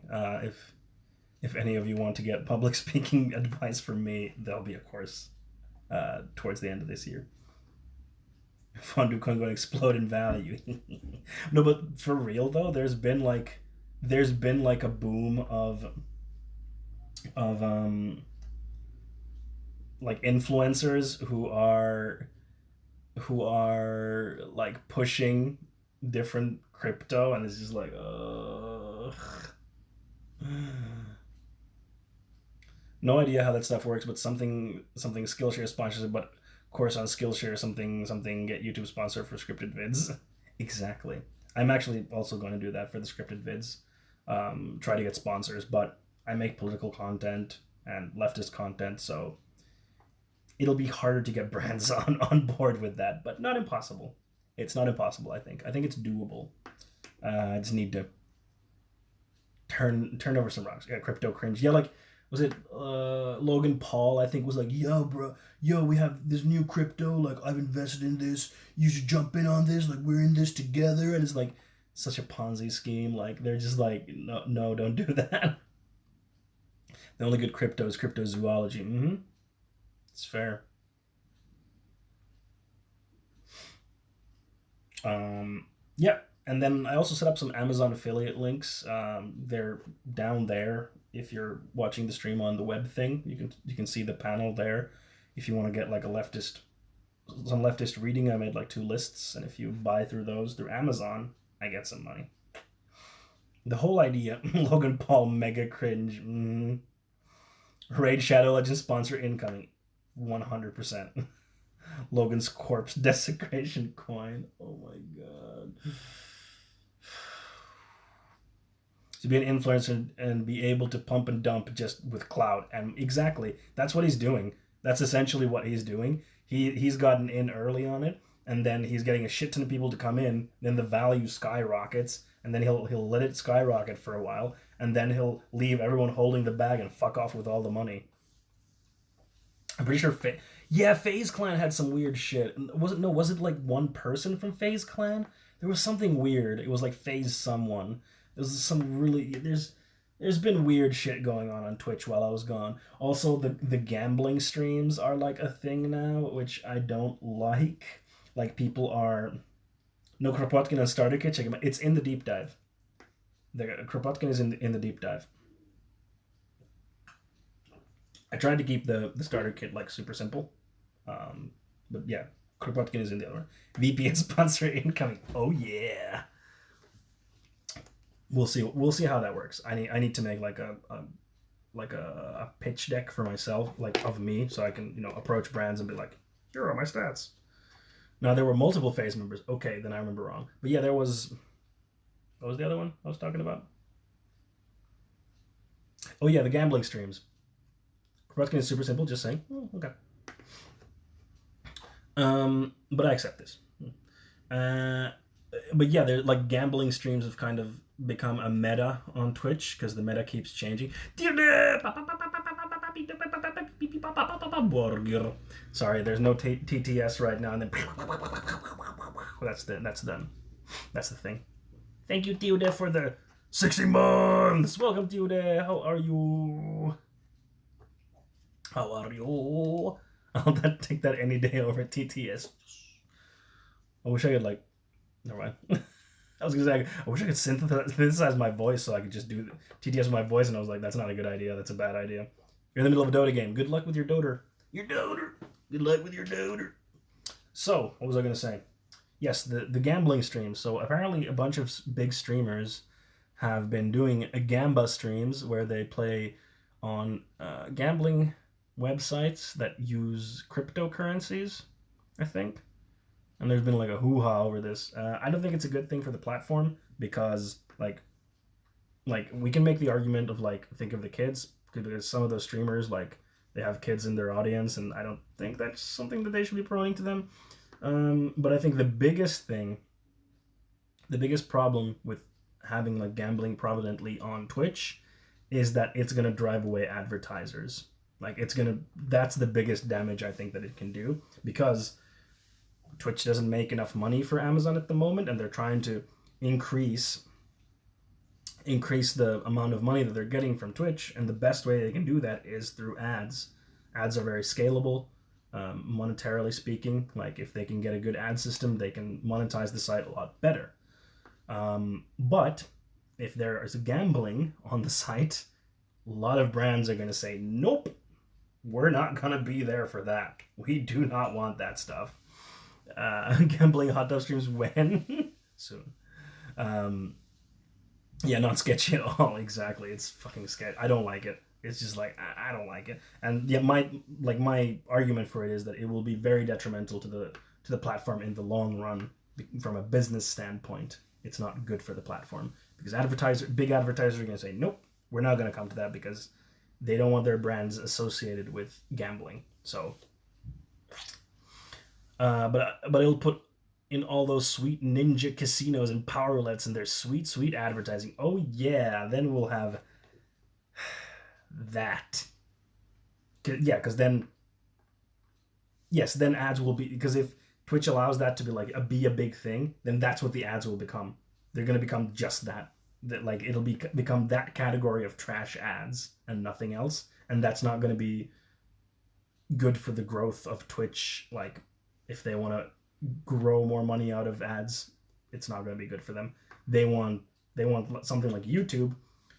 If any of you want to get public speaking advice from me, there'll be a course towards the end of this year. Fondue coin going to explode in value. No, but for real though, there's been like a boom of like influencers who are like pushing different crypto, and it's just like no idea how that stuff works, but something Skillshare sponsors it, but course on Skillshare something get YouTube sponsor for scripted vids. Exactly. I'm actually also going to do that for the scripted vids. Try to get sponsors, but I make political content and leftist content, so it'll be harder to get brands on board with that, but not impossible. It's not impossible. I think it's doable. I just need to turn over some rocks. Yeah, crypto cringe. Yeah, like was it Logan Paul? I think was like, yo, bro, we have this new crypto. Like I've invested in this. You should jump in on this. Like we're in this together. And it's like such a Ponzi scheme. Like they're just like, no, don't do that. The only good crypto is cryptozoology. Mm-hmm. It's fair. Yeah, and then I also set up some Amazon affiliate links. They're down there. If you're watching the stream on the web thing, you can see the panel there. If you want to get like some leftist reading, I made like 2 lists, and if you buy through those through Amazon, I get some money. The whole idea, Logan Paul mega cringe. Raid Shadow Legends sponsor incoming, 100%. Logan's corpse desecration coin. Oh my god. To be an influencer and be able to pump and dump just with clout, and exactly that's what he's doing. That's essentially what he's doing. He's gotten in early on it, and then he's getting a shit ton of people to come in, then the value skyrockets, and then he'll let it skyrocket for a while, and then he'll leave everyone holding the bag and fuck off with all the money. I'm pretty sure FaZe Clan had some weird shit. Was it like one person from FaZe Clan? There was something weird. It was like FaZe someone. There's been weird shit going on Twitch while I was gone. Also, the gambling streams are like a thing now, which I don't like. Like, people are... No, Kropotkin and Starter Kit, check them out. It's in the deep dive. Kropotkin is in the deep dive. I tried to keep the Starter Kit like super simple. But yeah, Kropotkin is in the other one. VPN sponsor incoming. Oh yeah. We'll see how that works. I need to make like a pitch deck for myself, like of me, so I can approach brands and be like, here are my stats. Now there were multiple FaZe members. Okay, then I remember wrong. But yeah, there was. What was the other one I was talking about? Oh yeah, the gambling streams. Kropotkin is super simple. Just saying. Oh, okay. But I accept this. But yeah, they're like gambling streams have kind of become a meta on Twitch because the meta keeps changing. Sorry, there's no TTS right now, and then that's done. That's the thing. Thank you, Tiude, for the 60 months. Welcome, Tiude. How are you? How are you? I'll take that any day over TTS. I wish I could never mind. I was gonna say I wish I could synthesize my voice so I could just do TTS with my voice, and I was like, that's not a good idea. That's a bad idea. You're in the middle of a Dota game. Good luck with your Doter. Good luck with your Doter. So, what was I gonna say? Yes, the gambling streams. So apparently a bunch of big streamers have been doing Gamba streams where they play on gambling websites that use cryptocurrencies, I think. And there's been like a hoo-ha over this. I don't think it's a good thing for the platform because like we can make the argument of think of the kids, because some of those streamers they have kids in their audience, and I don't think that's something that they should be promoting to them. But I think the biggest problem with having gambling prominently on Twitch is that it's gonna drive away advertisers. That's the biggest damage I think that it can do, because Twitch doesn't make enough money for Amazon at the moment, and they're trying to increase the amount of money that they're getting from Twitch, and the best way they can do that is through ads. Ads are very scalable, monetarily speaking. If they can get a good ad system, they can monetize the site a lot better. But if there is gambling on the site, a lot of brands are going to say, nope, we're not going to be there for that. We do not want that stuff. Gambling hot tub streams when? Soon. Yeah, not sketchy at all. Exactly. It's fucking sketchy. I don't like it. It's just I don't like it. And yeah, my argument for it is that it will be very detrimental to the platform in the long run. From a business standpoint, it's not good for the platform, because big advertisers are going to say, nope, we're not going to come to that, because they don't want their brands associated with gambling. So but it'll put in all those sweet ninja casinos and power roulettes and their sweet advertising. Oh yeah, then we'll have that. Yeah, because then ads will be, because if Twitch allows that to be a big thing, then that's what the ads will become. They're going to become just that it'll become that category of trash ads and nothing else, and that's not going to be good for the growth of Twitch. If they want to grow more money out of ads, it's not going to be good for them. They want something like YouTube,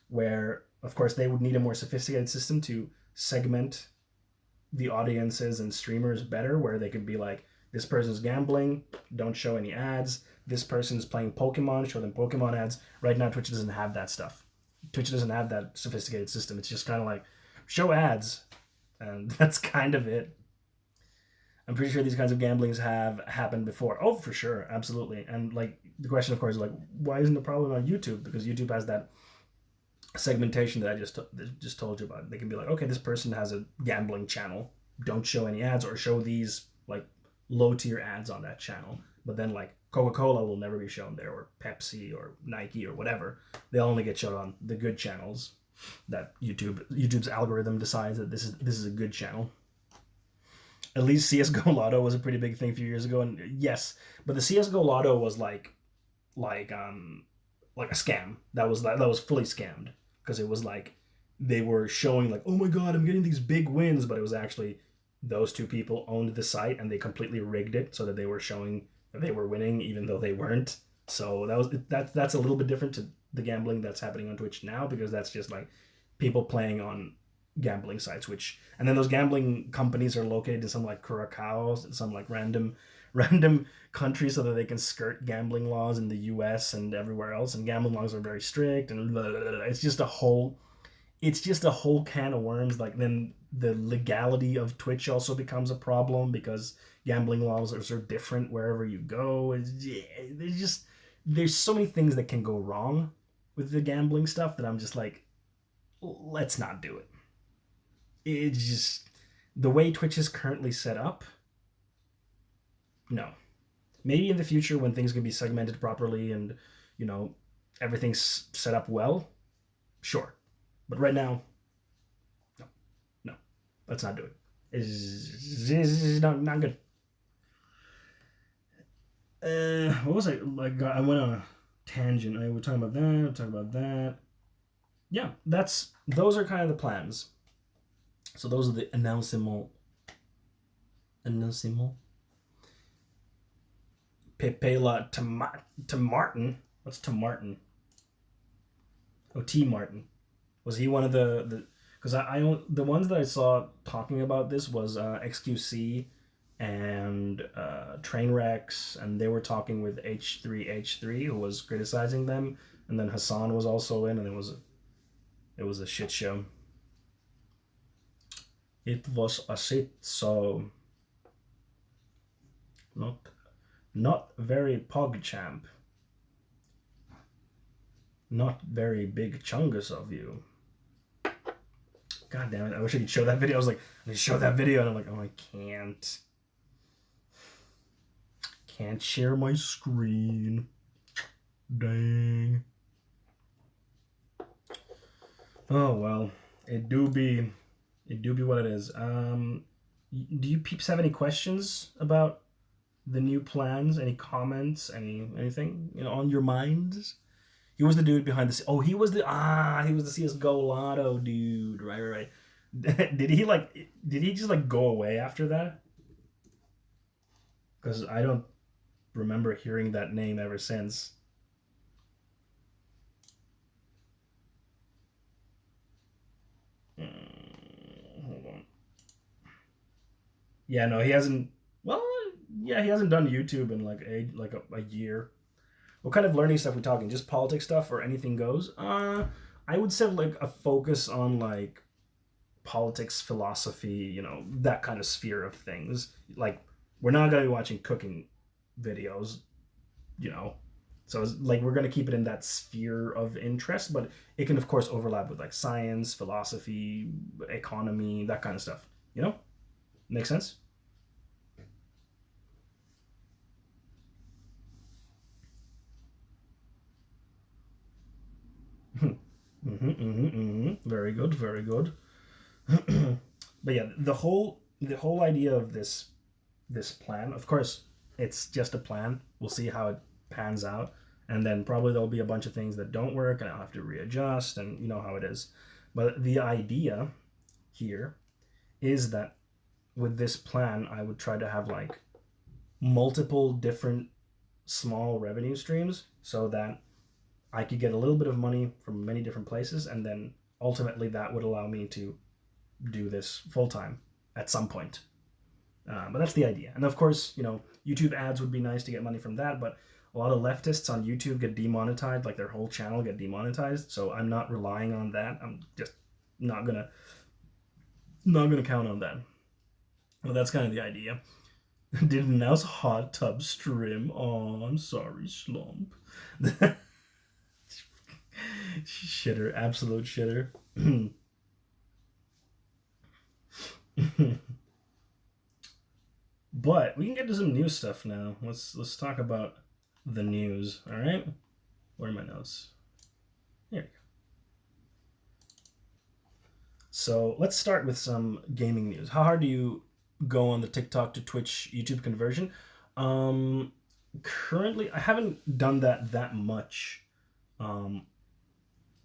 where of course they would need a more sophisticated system to segment the audiences and streamers better, where they could be like, this person's gambling, don't show any ads. This person's playing Pokemon, show them Pokemon ads. Right now, Twitch doesn't have that stuff. Twitch doesn't have that sophisticated system. It's just kind of show ads, and that's kind of it. I'm pretty sure these kinds of gamblings have happened before. Oh, for sure. Absolutely. And the question, of course, is why isn't the problem on YouTube? Because YouTube has that segmentation that I just told you about. They can be like, okay, this person has a gambling channel. Don't show any ads, or show these low tier ads on that channel. But then like Coca-Cola will never be shown there, or Pepsi or Nike or whatever. They'll only get shown on the good channels that YouTube's algorithm decides that this is a good channel. At least CS:GO Lotto was a pretty big thing a few years ago, and yes, but the CS:GO Lotto was like a scam. That was fully scammed, because it was like they were showing like, oh my god, I'm getting these big wins, but it was actually those two people owned the site and they completely rigged it so that they were showing that they were winning even though they weren't. So that's a little bit different to the gambling that's happening on Twitch now, because that's just like people playing on gambling sites, and then those gambling companies are located in some like Curacao, some like random country, so that they can skirt gambling laws in the US and everywhere else, and gambling laws are very strict, and it's just a whole can of worms. Like, then the legality of Twitch also becomes a problem, because gambling laws are so different wherever you go. There's so many things that can go wrong with the gambling stuff that I'm just like, let's not do it. It's just the way Twitch is currently set up. No. Maybe in the future, when things can be segmented properly and, everything's set up well, sure. But right now, no, let's not do it. It's not good. What was I like? I went on a tangent. We're talking about that. Yeah, those are kind of the plans. So those are the announcements. Pepela to Martin. What's to Martin? Oh, T Martin. Was he one of the? Because the ones that I saw talking about this was XQC and Trainwrecks, and they were talking with H3H3, who was criticizing them, and then Hassan was also in, and it was a shit show. It was a shit show. Not very PogChamp. Not very big chungus of you. God damn it, I wish I could show that video. I was like, I need show that video, and I'm like, oh, I can't. Can't share my screen. Dang. Oh well, it do be what it is. Do you peeps have any questions about the new plans? Any comments? Anything on your minds? He was the dude behind the. Oh, he was the CS:GO Lotto dude. Right. Did he just like go away after that? Because I don't remember hearing that name ever since. Hold on. Yeah, no, he hasn't. Well, yeah, he hasn't done YouTube in like a year. What kind of learning stuff are we talking? Just politics stuff or anything goes? I would say like a focus on like politics, philosophy, that kind of sphere of things. Like, we're not gonna be watching cooking videos, So it's like we're gonna keep it in that sphere of interest, but it can of course overlap with like science, philosophy, economy, that kind of stuff. Make sense? Very good, very good. But yeah, the whole idea of this plan, of course, it's just a plan. We'll see how it pans out, and then probably there'll be a bunch of things that don't work, and I'll have to readjust, and you know how it is. But the idea here is that with this plan, I would try to have like multiple different small revenue streams, so that I could get a little bit of money from many different places, and then ultimately that would allow me to do this full time at some point. But that's the idea. And of course, YouTube ads would be nice to get money from that, but a lot of leftists on YouTube get demonetized, like their whole channel get demonetized. So I'm not relying on that. I'm just not gonna count on that. Well, that's kind of the idea. Didn't announce hot tub stream. Oh, I'm sorry, Slump. Shitter, absolute shitter. But we can get to some news stuff now. Let's talk about the news. All right. Where are my notes? Here we go. So let's start with some gaming news. How hard do you go on the TikTok to Twitch YouTube conversion? Currently, I haven't done that much. I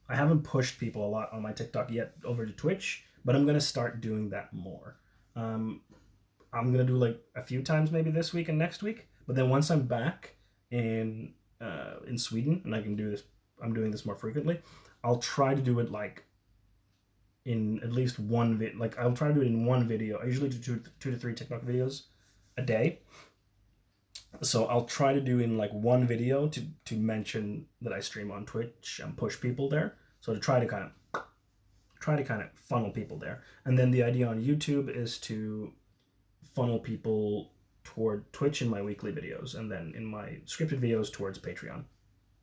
haven't pushed people a lot on my TikTok yet over to Twitch, but I'm gonna start doing that more. I'm gonna do like a few times maybe this week and next week, but then once I'm back in Sweden and I can do this, I'm doing this more frequently. I'll try to do it like in at least one vid. Like I'll try to do it in one video. I usually do two to three TikTok videos a day. So I'll try to do in like one video to mention that I stream on Twitch and push people there. So to try to kind of funnel people there. And then the idea on YouTube is to funnel people toward Twitch in my weekly videos, and then in my scripted videos towards Patreon.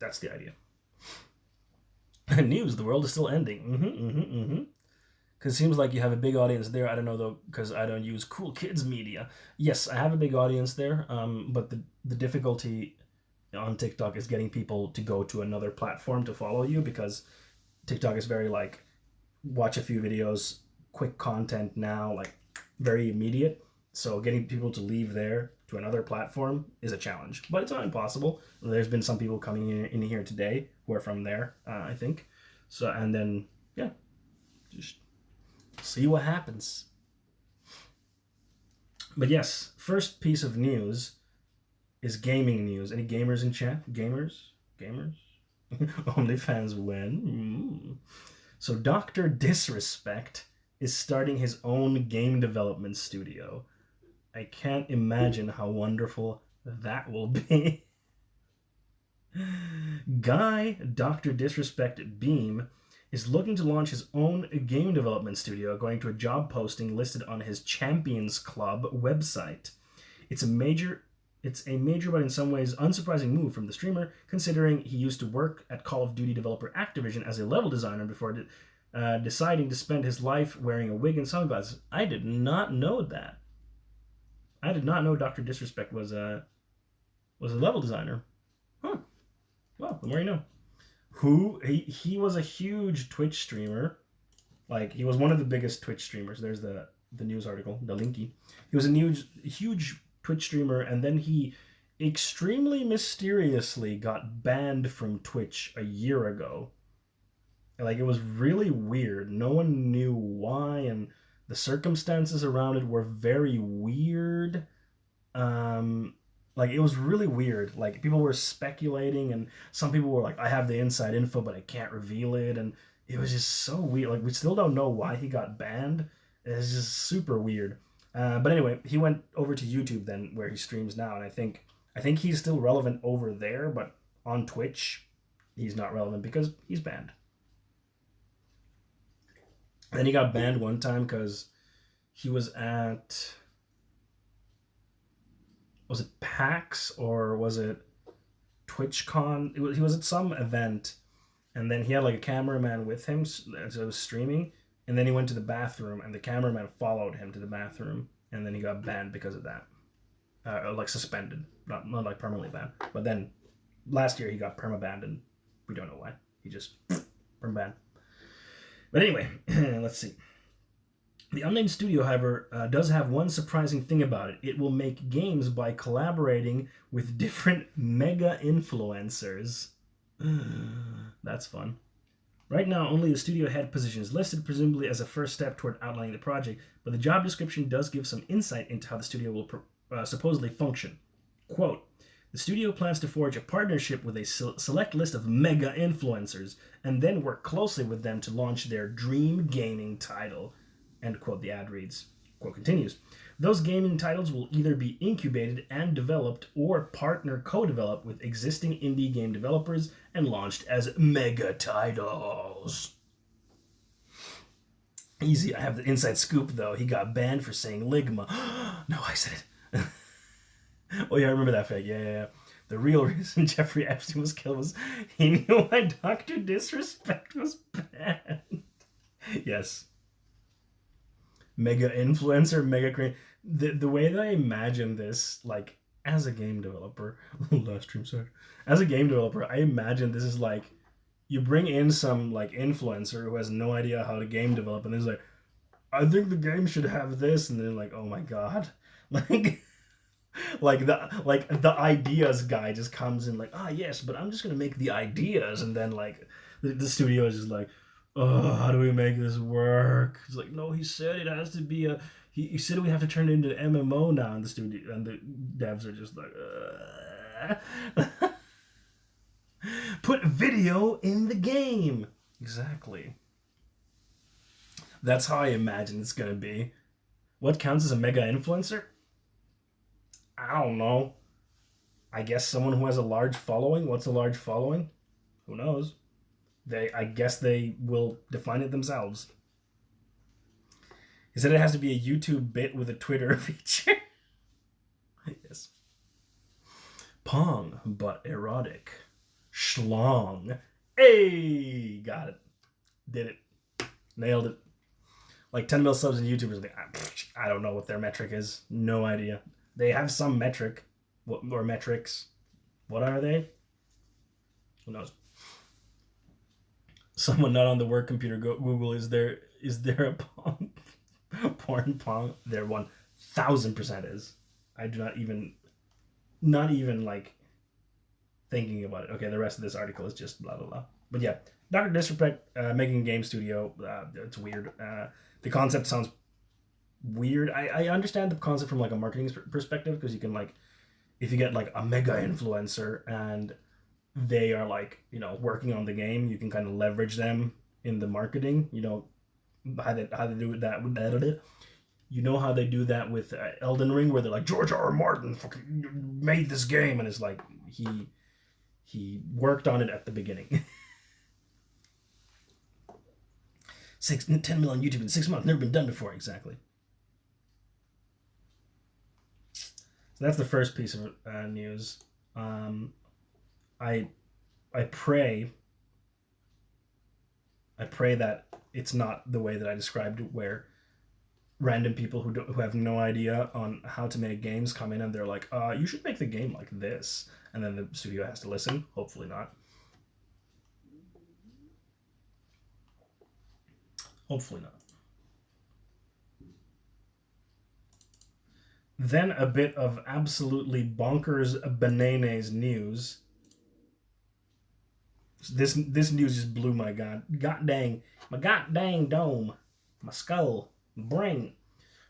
That's the idea. News: the world is still ending. Because it seems like you have a big audience there. I don't know though, because I don't use cool kids media. Yes, I have a big audience there, but the difficulty on TikTok is getting people to go to another platform to follow you, because TikTok is very like, watch a few videos, quick content now, like very immediate. So getting people to leave there to another platform is a challenge, but it's not impossible. There's been some people coming in here today who are from there, I think. So, and then, yeah, just see what happens. But yes, first piece of news is gaming news. Any gamers in chat? Gamers? OnlyFans when? So Dr. Disrespect is starting his own game development studio. I can't imagine how wonderful that will be. Guy Dr. Disrespect Beam is looking to launch his own game development studio, according to a job posting listed on his Champions Club website. It's a major but in some ways unsurprising move from the streamer, considering he used to work at Call of Duty developer Activision as a level designer before deciding to spend his life wearing a wig and sunglasses. I did not know that. I did not know Dr. Disrespect was a level designer. Huh. Well, the more you know. He was a huge Twitch streamer. Like, he was one of the biggest Twitch streamers. There's the news article, the linky. He was a huge Twitch streamer, and then he extremely mysteriously got banned from Twitch a year ago. Like, it was really weird. No one knew why, and the circumstances around it were very weird. Like, it was really weird. Like, people were speculating, and some people were like, I have the inside info, but I can't reveal it. And it was just so weird. Like, we still don't know why he got banned. It's just super weird. But anyway, he went over to YouTube then, where he streams now. And I think he's still relevant over there, but on Twitch, he's not relevant because he's banned. And he got banned one time because he was at... Was it PAX or was it TwitchCon? He was at some event, and then he had like a cameraman with him as I was streaming, and then he went to the bathroom, and the cameraman followed him to the bathroom, and then he got banned because of that. Like suspended, not like permanently banned. But then last year he got perma-banned, and we don't know why. He just perma-banned. But anyway, let's see. The unnamed studio, however, does have one surprising thing about it. It will make games by collaborating with different mega influencers. That's fun. Right now, only the studio head position is listed, presumably as a first step toward outlining the project, but the job description does give some insight into how the studio will supposedly function. Quote, the studio plans to forge a partnership with a select list of mega influencers, and then work closely with them to launch their dream gaming title. End quote, the ad reads. Quote continues. Those gaming titles will either be incubated and developed or partner co-developed with existing indie game developers and launched as mega titles. Easy, I have the inside scoop though. He got banned for saying Ligma. No, I said it. Oh yeah, I remember that fake. Yeah. The real reason Jeffrey Epstein was killed was he knew why Dr. Disrespect was banned. Yes. mega influencer, mega creator. The way that I imagine this, like as a game developer, last stream said, as a game developer, I imagine this is like you bring in some like influencer who has no idea how to game develop, and he's like, I think the game should have this, and then like, oh my god, like the ideas guy just comes in like, yes, but I'm just gonna make the ideas, and then like the studio is just like, oh, how do we make this work? It's like, no, he said it has to be a. He said we have to turn it into an MMO now in the studio, and the devs are just like, put video in the game. Exactly. That's how I imagine it's gonna be. What counts as a mega influencer? I don't know. I guess someone who has a large following. What's a large following? Who knows? I guess they will define it themselves. He said it has to be a YouTube bit with a Twitter feature. Yes. Pong, but erotic. Schlong. Hey! Got it. Did it. Nailed it. Like 10 mil subs in YouTubers, I don't know what their metric is. No idea. They have some metric. Or metrics. What are they? Who knows? Someone not on the work computer, Google, is there a Pong? Porn Pong? There 1000% is. I do not even like thinking about it. Okay, the rest of this article is just blah blah blah. But yeah, Dr. Disrespect, making a game studio, it's weird. The concept sounds weird. I understand the concept from like a marketing perspective, because you can like, if you get like a mega influencer and they are like, working on the game, you can kind of leverage them in the marketing, how they do that with that. You know how they do that with Elden Ring, where they're like, George R. R. Martin fucking made this game, and it's like he worked on it at the beginning. 10 million YouTube in 6 months, never been done before. Exactly. So that's the first piece of news. I pray that it's not the way that I described it, where random people who have no idea on how to make games come in and they're like, you should make the game like this, and then the studio has to listen. Hopefully not. Hopefully not. Then a bit of absolutely bonkers bananas news. This news just blew my god dang dome, my skull, my brain.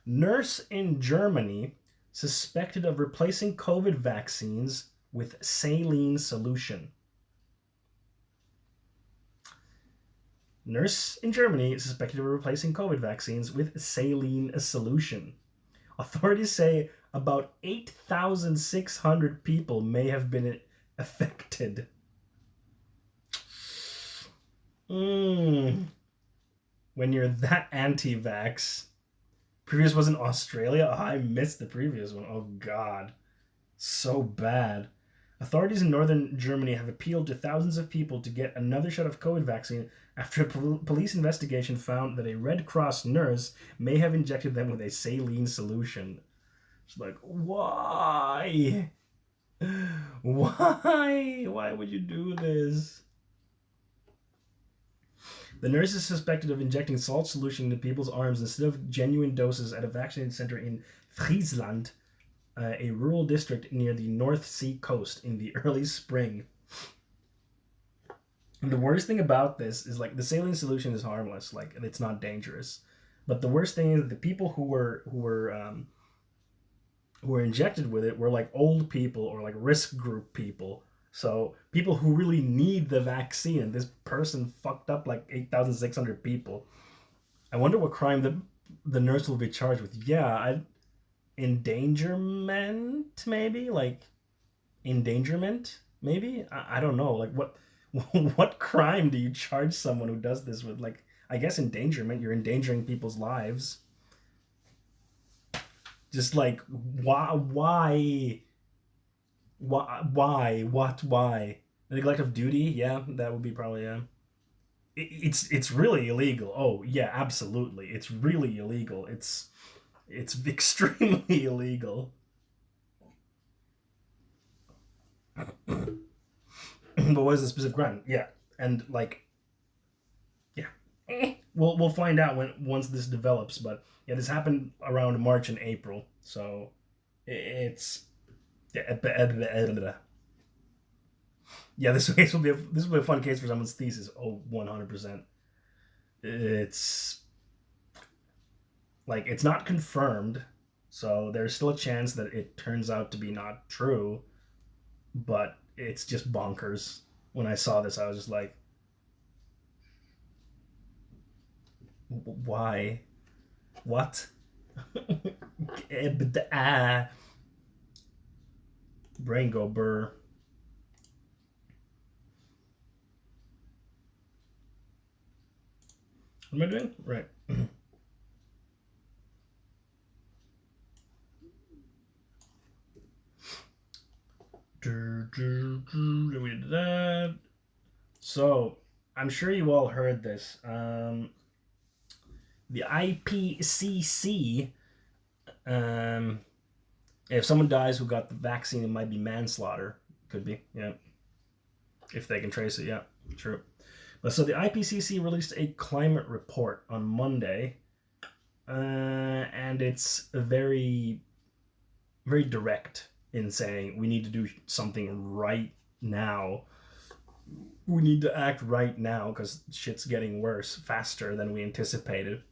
Nurse in Germany suspected of replacing COVID vaccines with saline solution. Nurse in Germany is suspected of replacing COVID vaccines with saline solution. Authorities say about 8,600 people may have been affected. When you're that anti-vax. Previous was in Australia? Oh, I missed the previous one. Oh god. So bad. Authorities in northern Germany have appealed to thousands of people to get another shot of COVID vaccine after a police investigation found that a Red Cross nurse may have injected them with a saline solution. It's like, why? Why? Why would you do this? The nurse is suspected of injecting salt solution into people's arms instead of genuine doses at a vaccinated center in Friesland, a rural district near the North Sea coast, in the early spring. And the worst thing about this is, like, the saline solution is harmless, like, it's not dangerous. But the worst thing is that the people who were injected with it were like old people or like risk group people. So people who really need the vaccine, and this person fucked up like 8,600 people. I wonder what crime the nurse will be charged with. Yeah, endangerment, maybe? Like, endangerment, maybe? I don't know. Like, what crime do you charge someone who does this with? Like, I guess endangerment. You're endangering people's lives. Just like, why? Why? Why? What? Why? The neglect of duty? Yeah, that would be probably, yeah. it's really illegal. Oh yeah, absolutely, it's really illegal. It's extremely illegal. But what is the specific crime? Yeah, and like, yeah, we'll find out when once this develops. But yeah, this happened around March and April, so it's yeah. Yeah, this case will be this will be a fun case for someone's thesis. Oh, 100%. It's like it's not confirmed, so there's still a chance that it turns out to be not true. But it's just bonkers. When I saw this, I was just like, why? What? Brain go burr. What am I doing? Right. We did that. So, I'm sure you all heard this. The IPCC, if someone dies who got the vaccine, it might be manslaughter. Could be, yeah. If they can trace it, yeah, true. But so the IPCC released a climate report on Monday, and it's very, very direct in saying we need to do something right now. We need to act right now because shit's getting worse faster than we anticipated.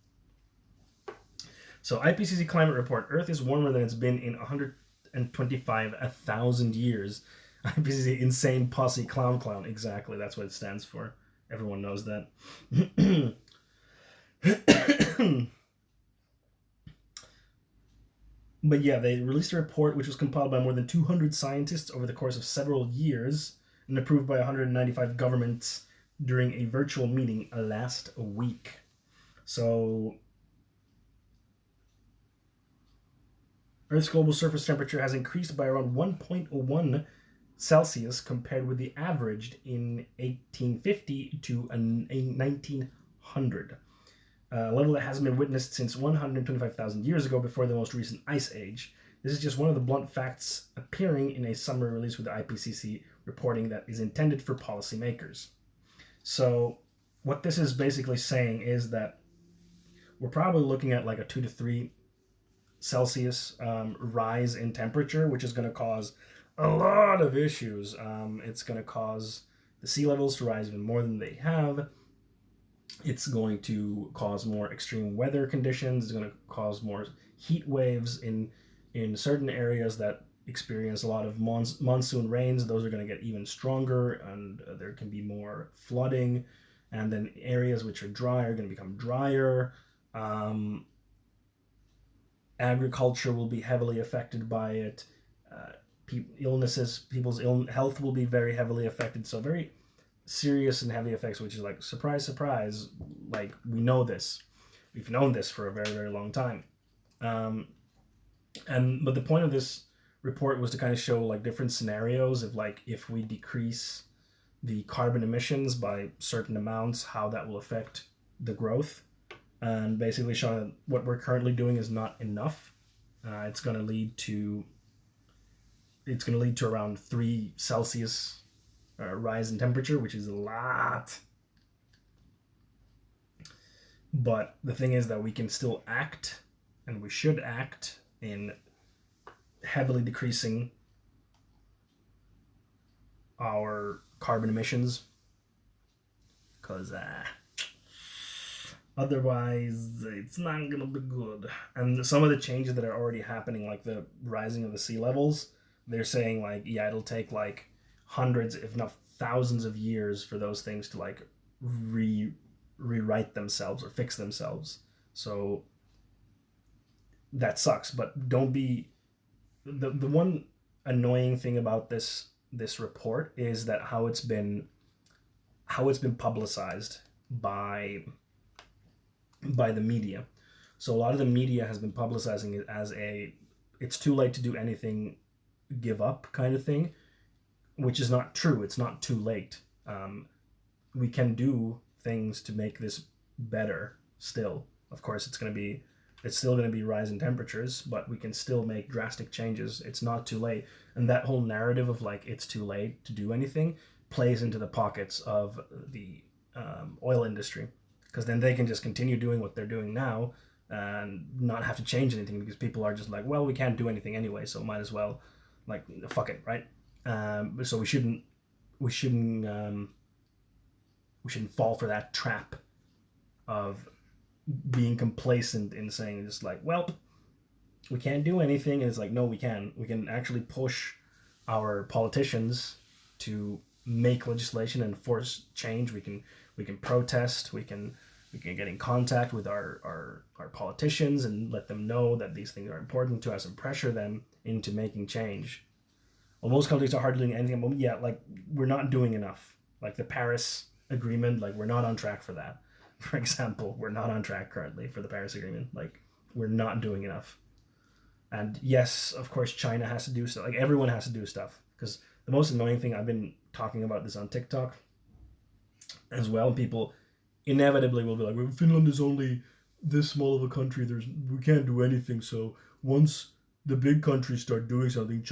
So IPCC climate report: Earth is warmer than it's been in 125,000 years. IPCC insane posse clown. Exactly, that's what it stands for. Everyone knows that. But yeah, they released a report which was compiled by more than 200 scientists over the course of several years and approved by 195 governments during a virtual meeting last week. So Earth's global surface temperature has increased by around 1.01 Celsius compared with the average in 1850 to 1900. A level that hasn't been witnessed since 125,000 years ago, before the most recent ice age. This is just one of the blunt facts appearing in a summary release with the IPCC reporting that is intended for policymakers. So what this is basically saying is that we're probably looking at like a 2 to 3 Celsius rise in temperature, which is going to cause a lot of issues. It's going to cause the sea levels to rise even more than they have. It's going to cause more extreme weather conditions. It's going to cause more heat waves in certain areas that experience a lot of monsoon rains. Those are going to get even stronger, and there can be more flooding. And then areas which are dry are going to become drier. Agriculture will be heavily affected by it. People's health will be very heavily affected. So very serious and heavy effects, which is like, surprise, surprise, like we know this. We've known this for a very, very long time. But the point of this report was to kind of show like different scenarios of like if we decrease the carbon emissions by certain amounts, how that will affect the growth, and basically showing that what we're currently doing is not enough. It's going to lead to around 3 Celsius rise in temperature, which is a lot. But the thing is that we can still act, and we should act in heavily decreasing our carbon emissions, because otherwise it's not gonna be good. And some of the changes that are already happening, like the rising of the sea levels, they're saying like, yeah, it'll take like hundreds, if not thousands of years for those things to like rewrite themselves or fix themselves. So that sucks. But don't be the one annoying thing about this report is that how it's been publicized by the media. So a lot of the media has been publicizing it as it's too late to do anything, give up kind of thing, which is not true. It's not too late. We can do things to make this better still. Of course, it's still going to be rising temperatures, but we can still make drastic changes. It's not too late. And that whole narrative of like it's too late to do anything plays into the pockets of the oil industry, because then they can just continue doing what they're doing now and not have to change anything, because people are just like, well, we can't do anything anyway, so might as well, like, fuck it, right? So we shouldn't fall for that trap of being complacent in saying just like, well, we can't do anything. And it's like, no, we can. We can actually push our politicians to make legislation and force change. We can protest. We can get in contact with our politicians and let them know that these things are important to us and pressure them into making change. Well, most countries are hardly doing anything, but yeah, like, we're not doing enough. Like the Paris Agreement, like, we're not on track for that. For example, we're not on track currently for the Paris Agreement. Like, we're not doing enough. And yes, of course, China has to do stuff. Like, everyone has to do stuff. Because the most annoying thing, I've been talking about this on TikTok as well. People inevitably will be like, well, Finland is only this small of a country. We can't do anything. So once the big countries start doing something,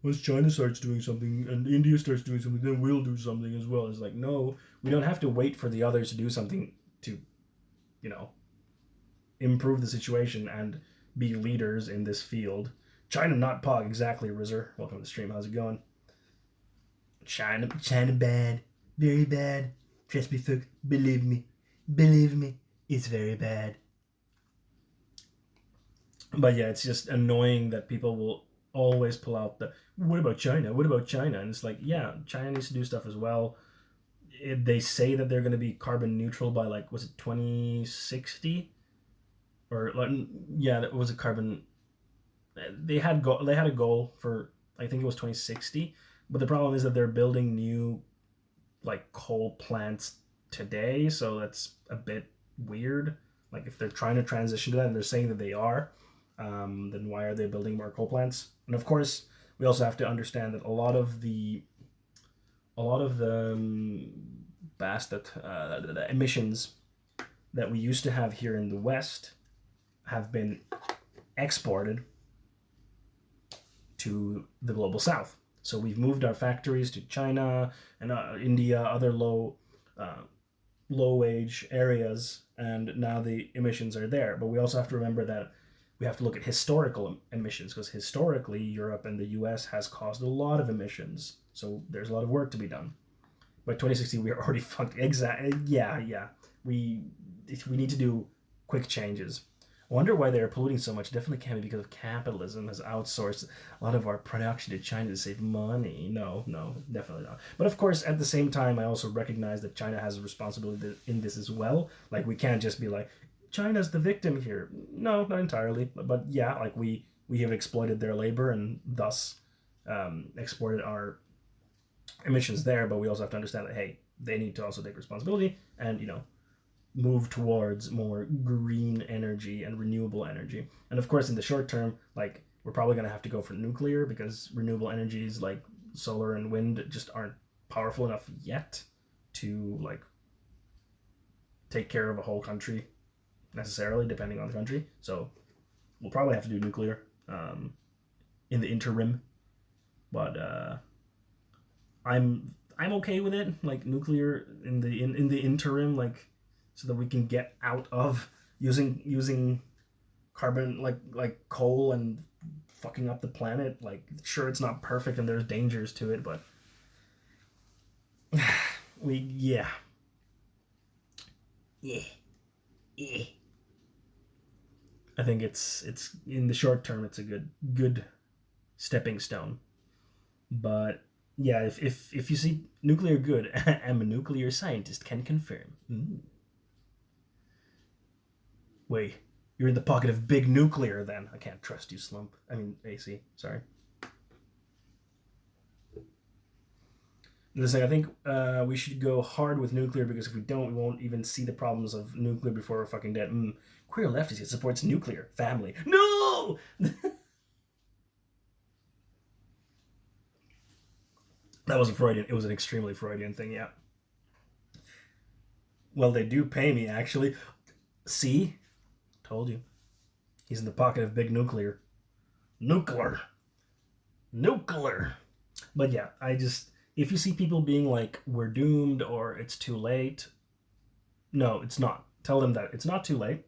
once China starts doing something and India starts doing something, then we'll do something as well. It's like, no, we don't have to wait for the others to do something to, improve the situation and be leaders in this field. China not pog, exactly, Rizzer. Welcome to the stream. How's it going? China bad. Very bad. Trust me, folks. Believe me. It's very bad. But yeah, it's just annoying that people will always pull out what about China? And it's like, yeah, China needs to do stuff as well. They say that they're going to be carbon neutral by, like, was it 2060? Or, like, yeah, that was a carbon. They had a goal for, I think it was 2060. But the problem is that they're building new, like, coal plants today, so that's a bit weird. Like, if they're trying to transition to that and they're saying that they are, then why are they building more coal plants? And of course, we also have to understand that a lot of the emissions that we used to have here in the West have been exported to the global South. So we've moved our factories to China and India, other low wage areas, and now the emissions are there. But we also have to remember that we have to look at historical emissions, because historically Europe and the US has caused a lot of emissions. So there's a lot of work to be done. By 2060, we are already fucked. Exactly. Yeah. We need to do quick changes. I wonder why they're polluting so much. Definitely can't be because of capitalism has outsourced a lot of our production to China to save money. No, definitely not. But of course, at the same time, I also recognize that China has a responsibility in this as well. Like, we can't just be like, China's the victim here. No, not entirely. But yeah, like, we have exploited their labor and thus exported our emissions there. But we also have to understand that, hey, they need to also take responsibility and, move towards more green energy and renewable energy. And of course, in the short term, like, we're probably going to have to go for nuclear, because renewable energies like solar and wind just aren't powerful enough yet to, like, take care of a whole country necessarily, depending on the country. So we'll probably have to do nuclear in the interim. But I'm okay with it, like, nuclear in the interim, like, so that we can get out of using carbon, like coal, and fucking up the planet. Like, sure, it's not perfect and there's dangers to it, but yeah. I think it's in the short term, it's a good stepping stone. But yeah, if you see nuclear good, I'm a nuclear scientist, can confirm. Wait, you're in the pocket of big nuclear then. I can't trust you, Slump. I mean, AC, sorry. I think we should go hard with nuclear, because if we don't, we won't even see the problems of nuclear before we're fucking dead. Queer leftist supports nuclear family. No! That was a Freudian. It was an extremely Freudian thing, yeah. Well, they do pay me, actually. See? Told you. He's in the pocket of big nuclear. Nuclear. Nuclear. But yeah, if you see people being like, we're doomed or it's too late, no, it's not. Tell them that it's not too late.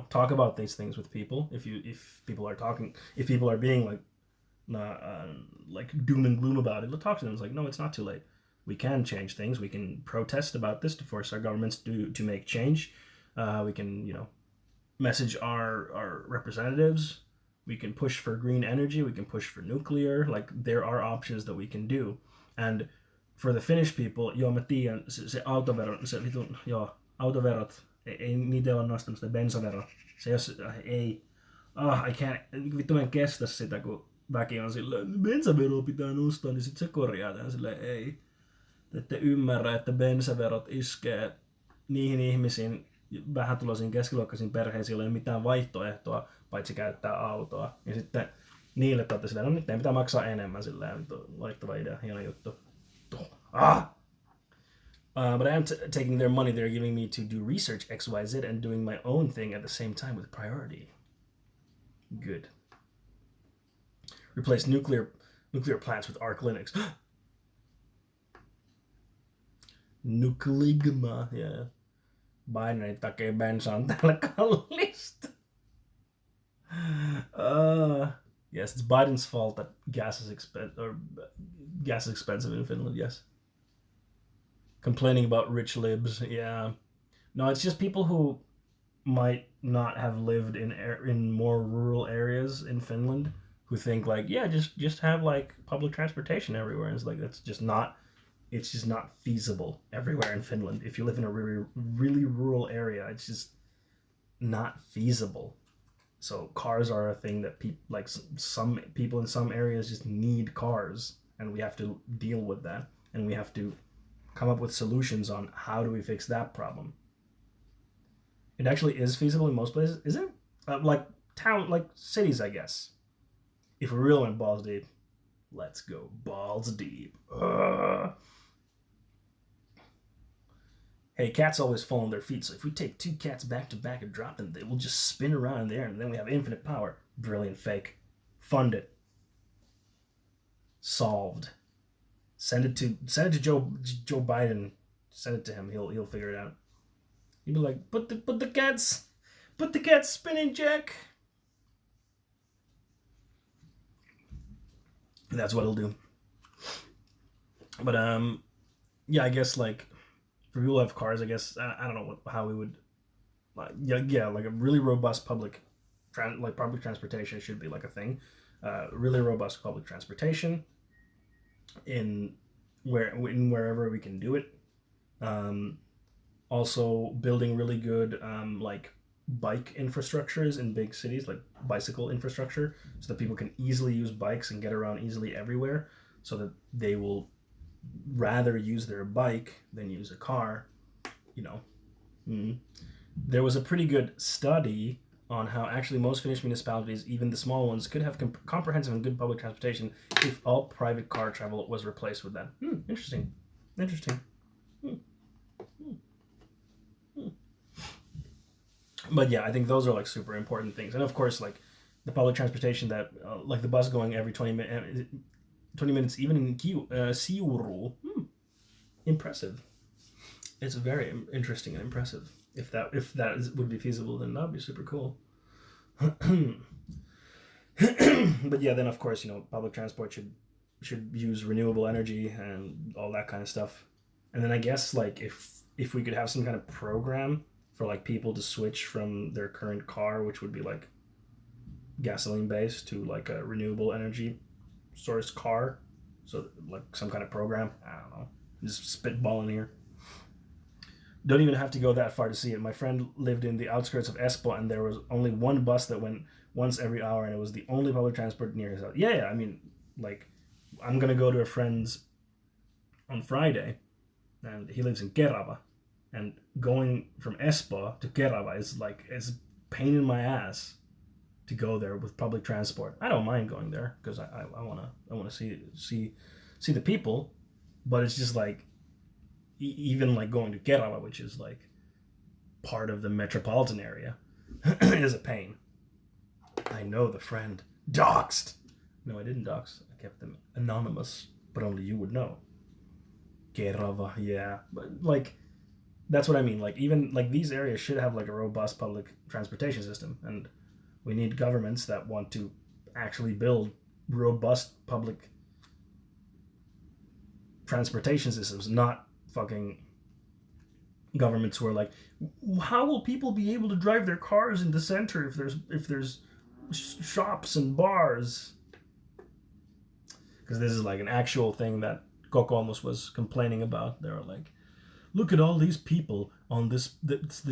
Talk about these things with people. If people are being like doom and gloom about it, talk to them. It's like, no, it's not too late. We can change things. We can protest about this to force our governments to make change. We can message our representatives. We can push for green energy. We can push for nuclear. Like, there are options that we can do. And for the Finnish people, joo mä tiedän, se autovero, se vitun, joo, autoverot, ei niitä ole nostanut, sitä bensaveroa. Se jos, ei, I can't, vittu mä en kestä sitä, kun väki on silleen, bensaveroa pitää nostaa, niin sit se korjaa tämän silleen, ei. Te ette ymmärrä, että bensaverot iskee niihin ihmisiin, vähätuloisiin keskiluokkaisiin perheisiin, joilla ei ole mitään vaihtoehtoa, paitsi käyttää autoa. Ja sitten niille totta silleen, no nyt ei pitää maksaa enemmän silleen, laittava idea, hieno juttu. But I am taking their money. They're giving me to do research XYZ and doing my own thing at the same time with priority. Good. Replace nuclear plants with Arch Linux. Nucligma, yeah. Binary takia bensa on täällä kallista. Yes, it's Biden's fault that gas is expensive in Finland. Yes. Complaining about rich libs, yeah. No, it's just people who might not have lived in more rural areas in Finland who think like, yeah, just have like public transportation everywhere. And it's like it's just not feasible everywhere in Finland. If you live in a really, really rural area, it's just not feasible. So cars are a thing that some people in some areas just need cars, and we have to deal with that, and we have to come up with solutions on how do we fix that problem. It actually is feasible in most places, is it? Like cities, I guess. If we really went balls deep, let's go balls deep. Hey, cats always fall on their feet, so if we take 2 cats back to back and drop them, they will just spin around in the air, and then we have infinite power. Brilliant fake. Fund it. Solved. Send it to Joe Biden. Send it to him. He'll figure it out. He'll be like, put the cats spinning, Jack. And that's what he'll do. But yeah, I guess like for people who have cars, I guess I don't know how we would like a really robust public transportation should be like a thing. Really robust public transportation in wherever we can do it. Also building really good like bike infrastructures in big cities, like bicycle infrastructure, so that people can easily use bikes and get around easily everywhere, so that they will rather use their bike than use a car. There was a pretty good study on how actually most Finnish municipalities, even the small ones, could have comprehensive and good public transportation if all private car travel was replaced with that. Interesting. But yeah, I think those are like super important things. And of course, like the public transportation that like the bus going every 20 minutes even in Siuru. Impressive. It's very interesting and impressive. If that would be feasible, then that'd be super cool. But yeah, then of course, public transport should use renewable energy and all that kind of stuff. And then I guess like if we could have some kind of program for like people to switch from their current car, which would be like gasoline based, to like a renewable energy source car. So like some kind of program. I don't know. Just spitballing here. Don't even have to go that far to see it. My friend lived in the outskirts of Espoo, and there was only one bus that went once every hour, and it was the only public transport near his house. Yeah, I mean, like, I'm gonna go to a friend's on Friday, and he lives in Kerava, and going from Espoo to Kerava is like it's a pain in my ass to go there with public transport. I don't mind going there because I wanna see the people, but it's just like even like going to Kerala, which is like part of the metropolitan area, is a pain. I know the friend. Doxed! No, I didn't dox. I kept them anonymous, but only you would know. Kerala, yeah. But like, that's what I mean. Like, even like these areas should have like a robust public transportation system, and we need governments that want to actually build robust public transportation systems, not fucking governments who are like, how will people be able to drive their cars in the center if there's shops and bars? Because this is like an actual thing that Kokoomus was complaining about. They were like, look at all these people on this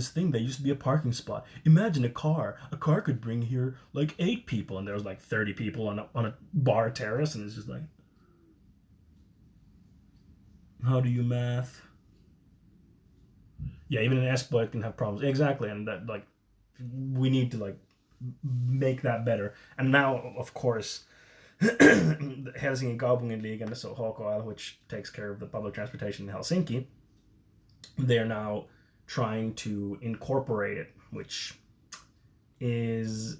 thing that used to be a parking spot. Imagine a car. A car could bring here like 8 people, and there was like 30 people on a bar terrace, and it's just like, how do you math? Yeah, even an S-Boy can have problems. Exactly, and that like we need to like make that better. And now, of course, Helsingin Kaupunginliikenne, so HKL, which takes care of the public transportation in Helsinki, they're now trying to incorporate it, which is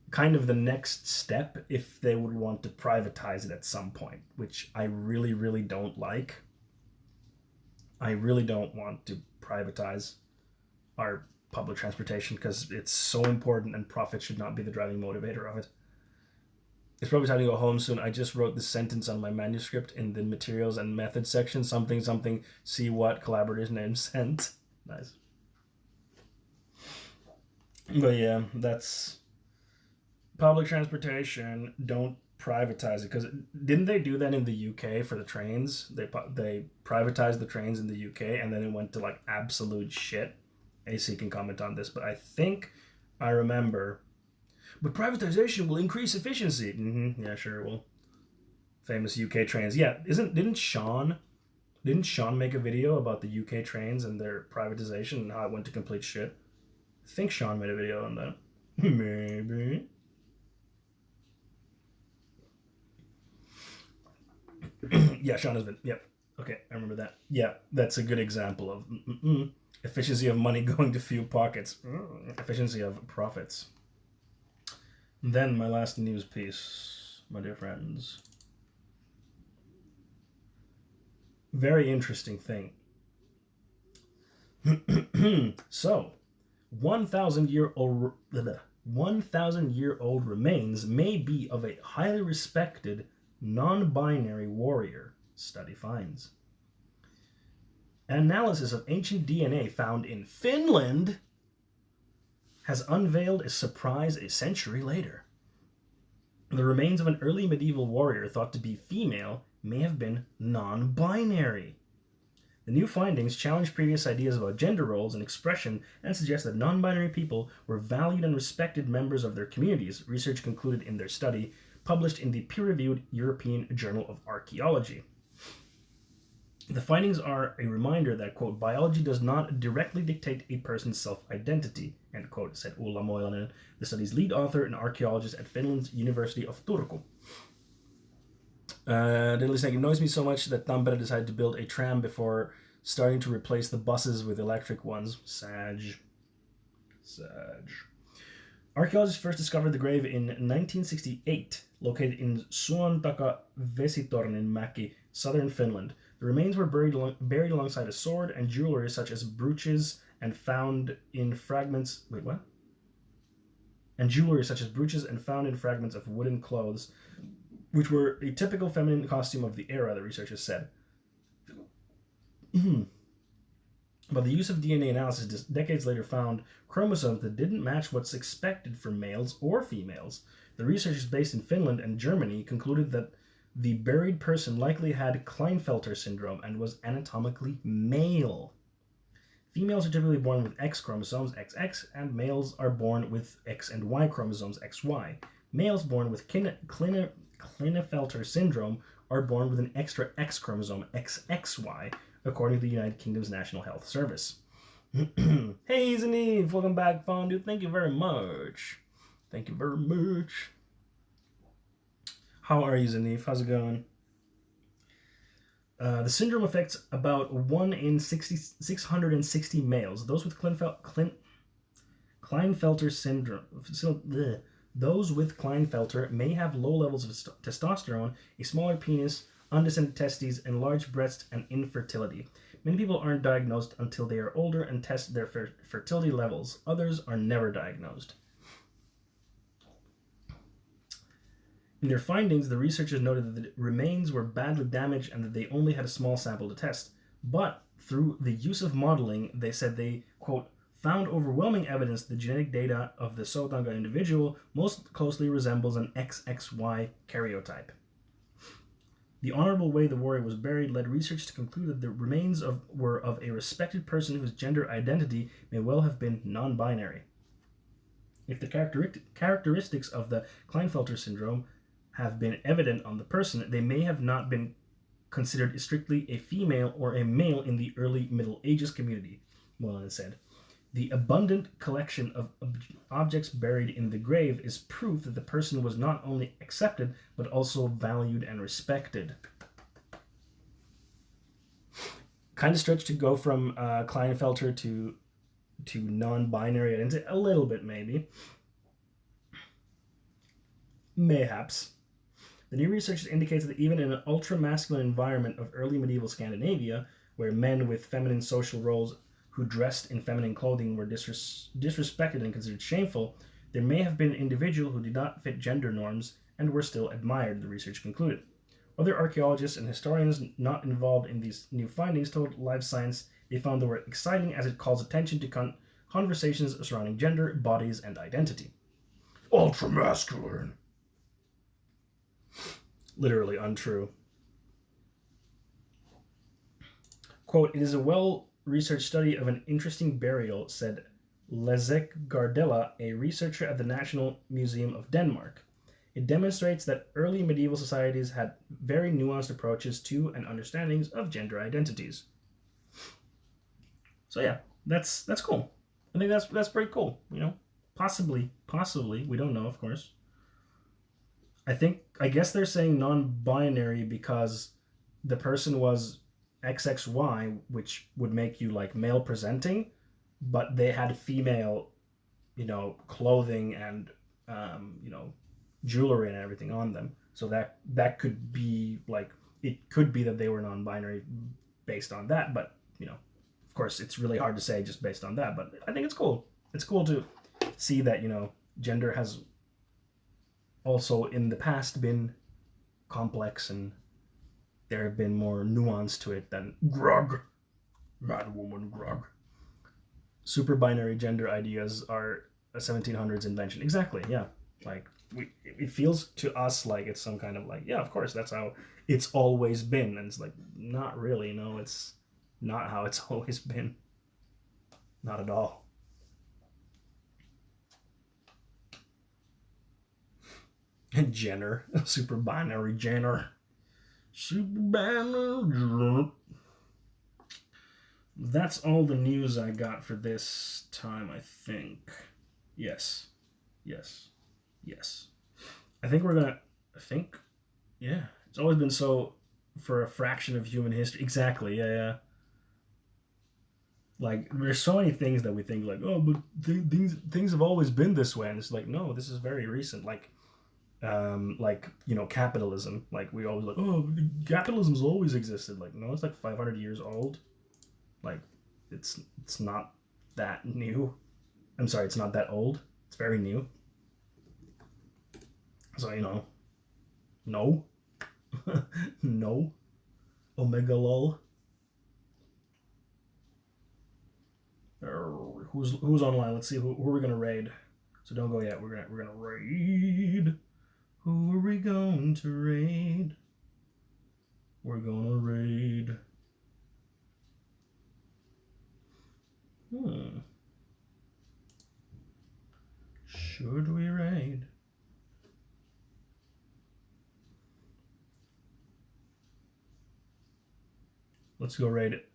kind of the next step if they would want to privatize it at some point, which I really, really don't like. I really don't want to privatize our public transportation because it's so important and profit should not be the driving motivator of it. It's probably time to go home soon. I just wrote this sentence on my manuscript in the materials and methods section. Something, see what collaborator's name sent. Nice. But yeah, that's public transportation. Don't privatize it, because didn't they do that in the UK for the trains? They privatized the trains in the UK, and then it went to like absolute shit. AC can comment on this, but I think I remember. But privatization will increase efficiency. Yeah, sure it will. Famous UK trains. Yeah, didn't Sean make a video about the UK trains and their privatization and how it went to complete shit? I think Sean made a video on that. Maybe. Yeah, Sean has been. Yep. Okay, I remember that. Yeah, that's a good example of efficiency of money going to few pockets. Efficiency of profits. Then my last news piece, my dear friends. Very interesting thing. So, 1,000-year-old remains may be of a highly respected non-binary warrior, study finds. An analysis of ancient DNA found in Finland has unveiled a surprise a century later. The remains of an early medieval warrior thought to be female may have been non-binary. The new findings challenge previous ideas about gender roles and expression and suggest that non-binary people were valued and respected members of their communities, research concluded in their study, published in the peer-reviewed European Journal of Archaeology. The findings are a reminder that, quote, biology does not directly dictate a person's self-identity, end quote, said Ulla Moilanen, the study's lead author and archaeologist at Finland's University of Turku. Diddley saying, it annoys me so much that Tampere decided to build a tram before starting to replace the buses with electric ones. Sag. Archaeologists first discovered the grave in 1968, located in Suontaka Vesitorninmäki, southern Finland. The remains were buried alongside a sword and jewelry such as brooches and found in fragments. Wait, what? And jewelry such as brooches and found in fragments of wooden clothes, which were a typical feminine costume of the era, the researchers said. But the use of DNA analysis decades later found chromosomes that didn't match what's expected for males or females. The researchers based in Finland and Germany concluded that the buried person likely had Klinefelter syndrome and was anatomically male. Females are typically born with X chromosomes, XX, and males are born with X and Y chromosomes, XY. Males born with Klinefelter syndrome are born with an extra X chromosome, XXY, according to the United Kingdom's National Health Service. Hey, Zaneve, welcome back, Fondue. Thank you very much. Thank you very much. How are you, Zaneve? How's it going? The syndrome affects about 1 in 660 males. Those with Klinefelter syndrome. Those with Klinefelter may have low levels of testosterone, a smaller penis, undescended testes, enlarged breasts, and infertility. Many people aren't diagnosed until they are older and test their fertility levels. Others are never diagnosed. In their findings, the researchers noted that the remains were badly damaged and that they only had a small sample to test. But through the use of modeling, they said they, quote, found overwhelming evidence the genetic data of the Sotanga individual most closely resembles an XXY karyotype. The honorable way the warrior was buried led research to conclude that the remains were of a respected person whose gender identity may well have been non-binary. If the characteristics of the Klinefelter syndrome have been evident on the person, they may have not been considered strictly a female or a male in the early Middle Ages community, Molan said. The abundant collection of objects buried in the grave is proof that the person was not only accepted, but also valued and respected. Kind of stretch to go from Klinefelter to non-binary identity. A little bit, maybe. Mayhaps. The new research indicates that even in an ultra-masculine environment of early medieval Scandinavia, where men with feminine social roles who dressed in feminine clothing were disrespected and considered shameful, there may have been an individual who did not fit gender norms and were still admired, the research concluded. Other archaeologists and historians not involved in these new findings told Live Science they found the work exciting as it calls attention to conversations surrounding gender, bodies, and identity. Ultra-masculine. Literally untrue. Quote, it is a well-researched study of an interesting burial, said Leszek Gardella, a researcher at the National Museum of Denmark. It demonstrates that early medieval societies had very nuanced approaches to and understandings of gender identities. So yeah, that's cool. I think that's pretty cool, you know? Possibly, we don't know, of course. I guess they're saying non-binary because the person was XXY, which would make you like male presenting, but they had female, clothing and, jewelry and everything on them. So that could be like, it could be that they were non-binary based on that, but, of course it's really hard to say just based on that, but I think it's cool. It's cool to see that, gender has also in the past been complex and there have been more nuance to it than grog, man, woman, grog. Super binary gender ideas are a 1700s invention. Exactly, yeah. Like, it feels to us like it's some kind of like, yeah, of course, that's how it's always been. And it's like, not really, no, it's not how it's always been. Not at all. And Jenner, super binary Jenner. Super binary. That's all the news I got for this time, I think. Yes. I think we're gonna, yeah. It's always been so for a fraction of human history. Exactly, yeah. Like, there's so many things that we think like, oh, but things have always been this way. And it's like, no, this is very recent. Like, capitalism. Like, we always like, oh, capitalism's always existed. Like, no, it's like 500 years old. Like, it's not that new. I'm sorry, it's not that old. It's very new. So, no. No. Omega lol. Who's online? Let's see who we're gonna raid. So don't go yet. We're gonna raid. Who are we going to raid? We're gonna raid. Should we raid? Let's go raid it.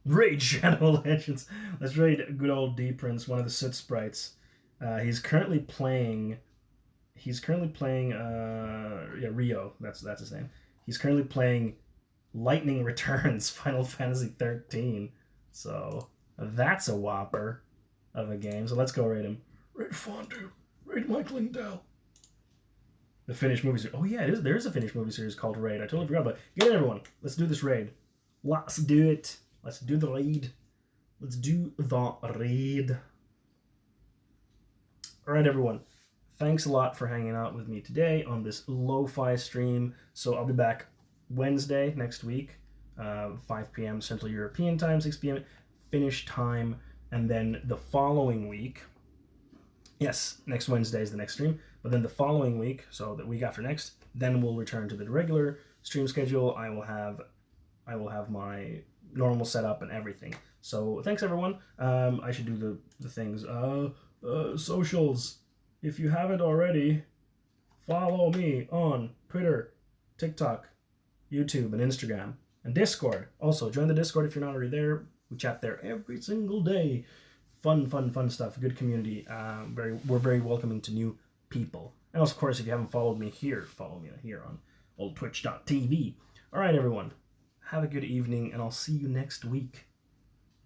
Raid Shadow Legends. Let's raid good old D Prince, one of the Soot sprites. He's currently playing Rio. That's his name. He's currently playing Lightning Returns Final Fantasy 13. So that's a whopper of a game. So let's go rate him. Rate Fondue. Rate Mike Lindell. The Finnish movie series. Oh yeah, there is a Finnish movie series called Raid. I totally forgot about it. Get it, everyone. Let's do this raid. Let's do it. Let's do the raid. Let's do the raid. All right, everyone. Thanks a lot for hanging out with me today on this lo-fi stream. So I'll be back Wednesday next week, 5 p.m. Central European Time, 6 p.m. Finnish time, and then the following week. Yes, next Wednesday is the next stream, but then the following week, so the week after next, then we'll return to the regular stream schedule. I will have my normal setup and everything. So thanks, everyone. I should do the things. Socials. If you haven't already, follow me on Twitter, TikTok, YouTube, and Instagram, and Discord. Also, join the Discord if you're not already there. We chat there every single day. Fun stuff. Good community. We're very welcoming to new people. And of course, if you haven't followed me here, follow me here on old twitch.tv. All right, everyone. Have a good evening, and I'll see you next week.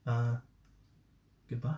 Goodbye.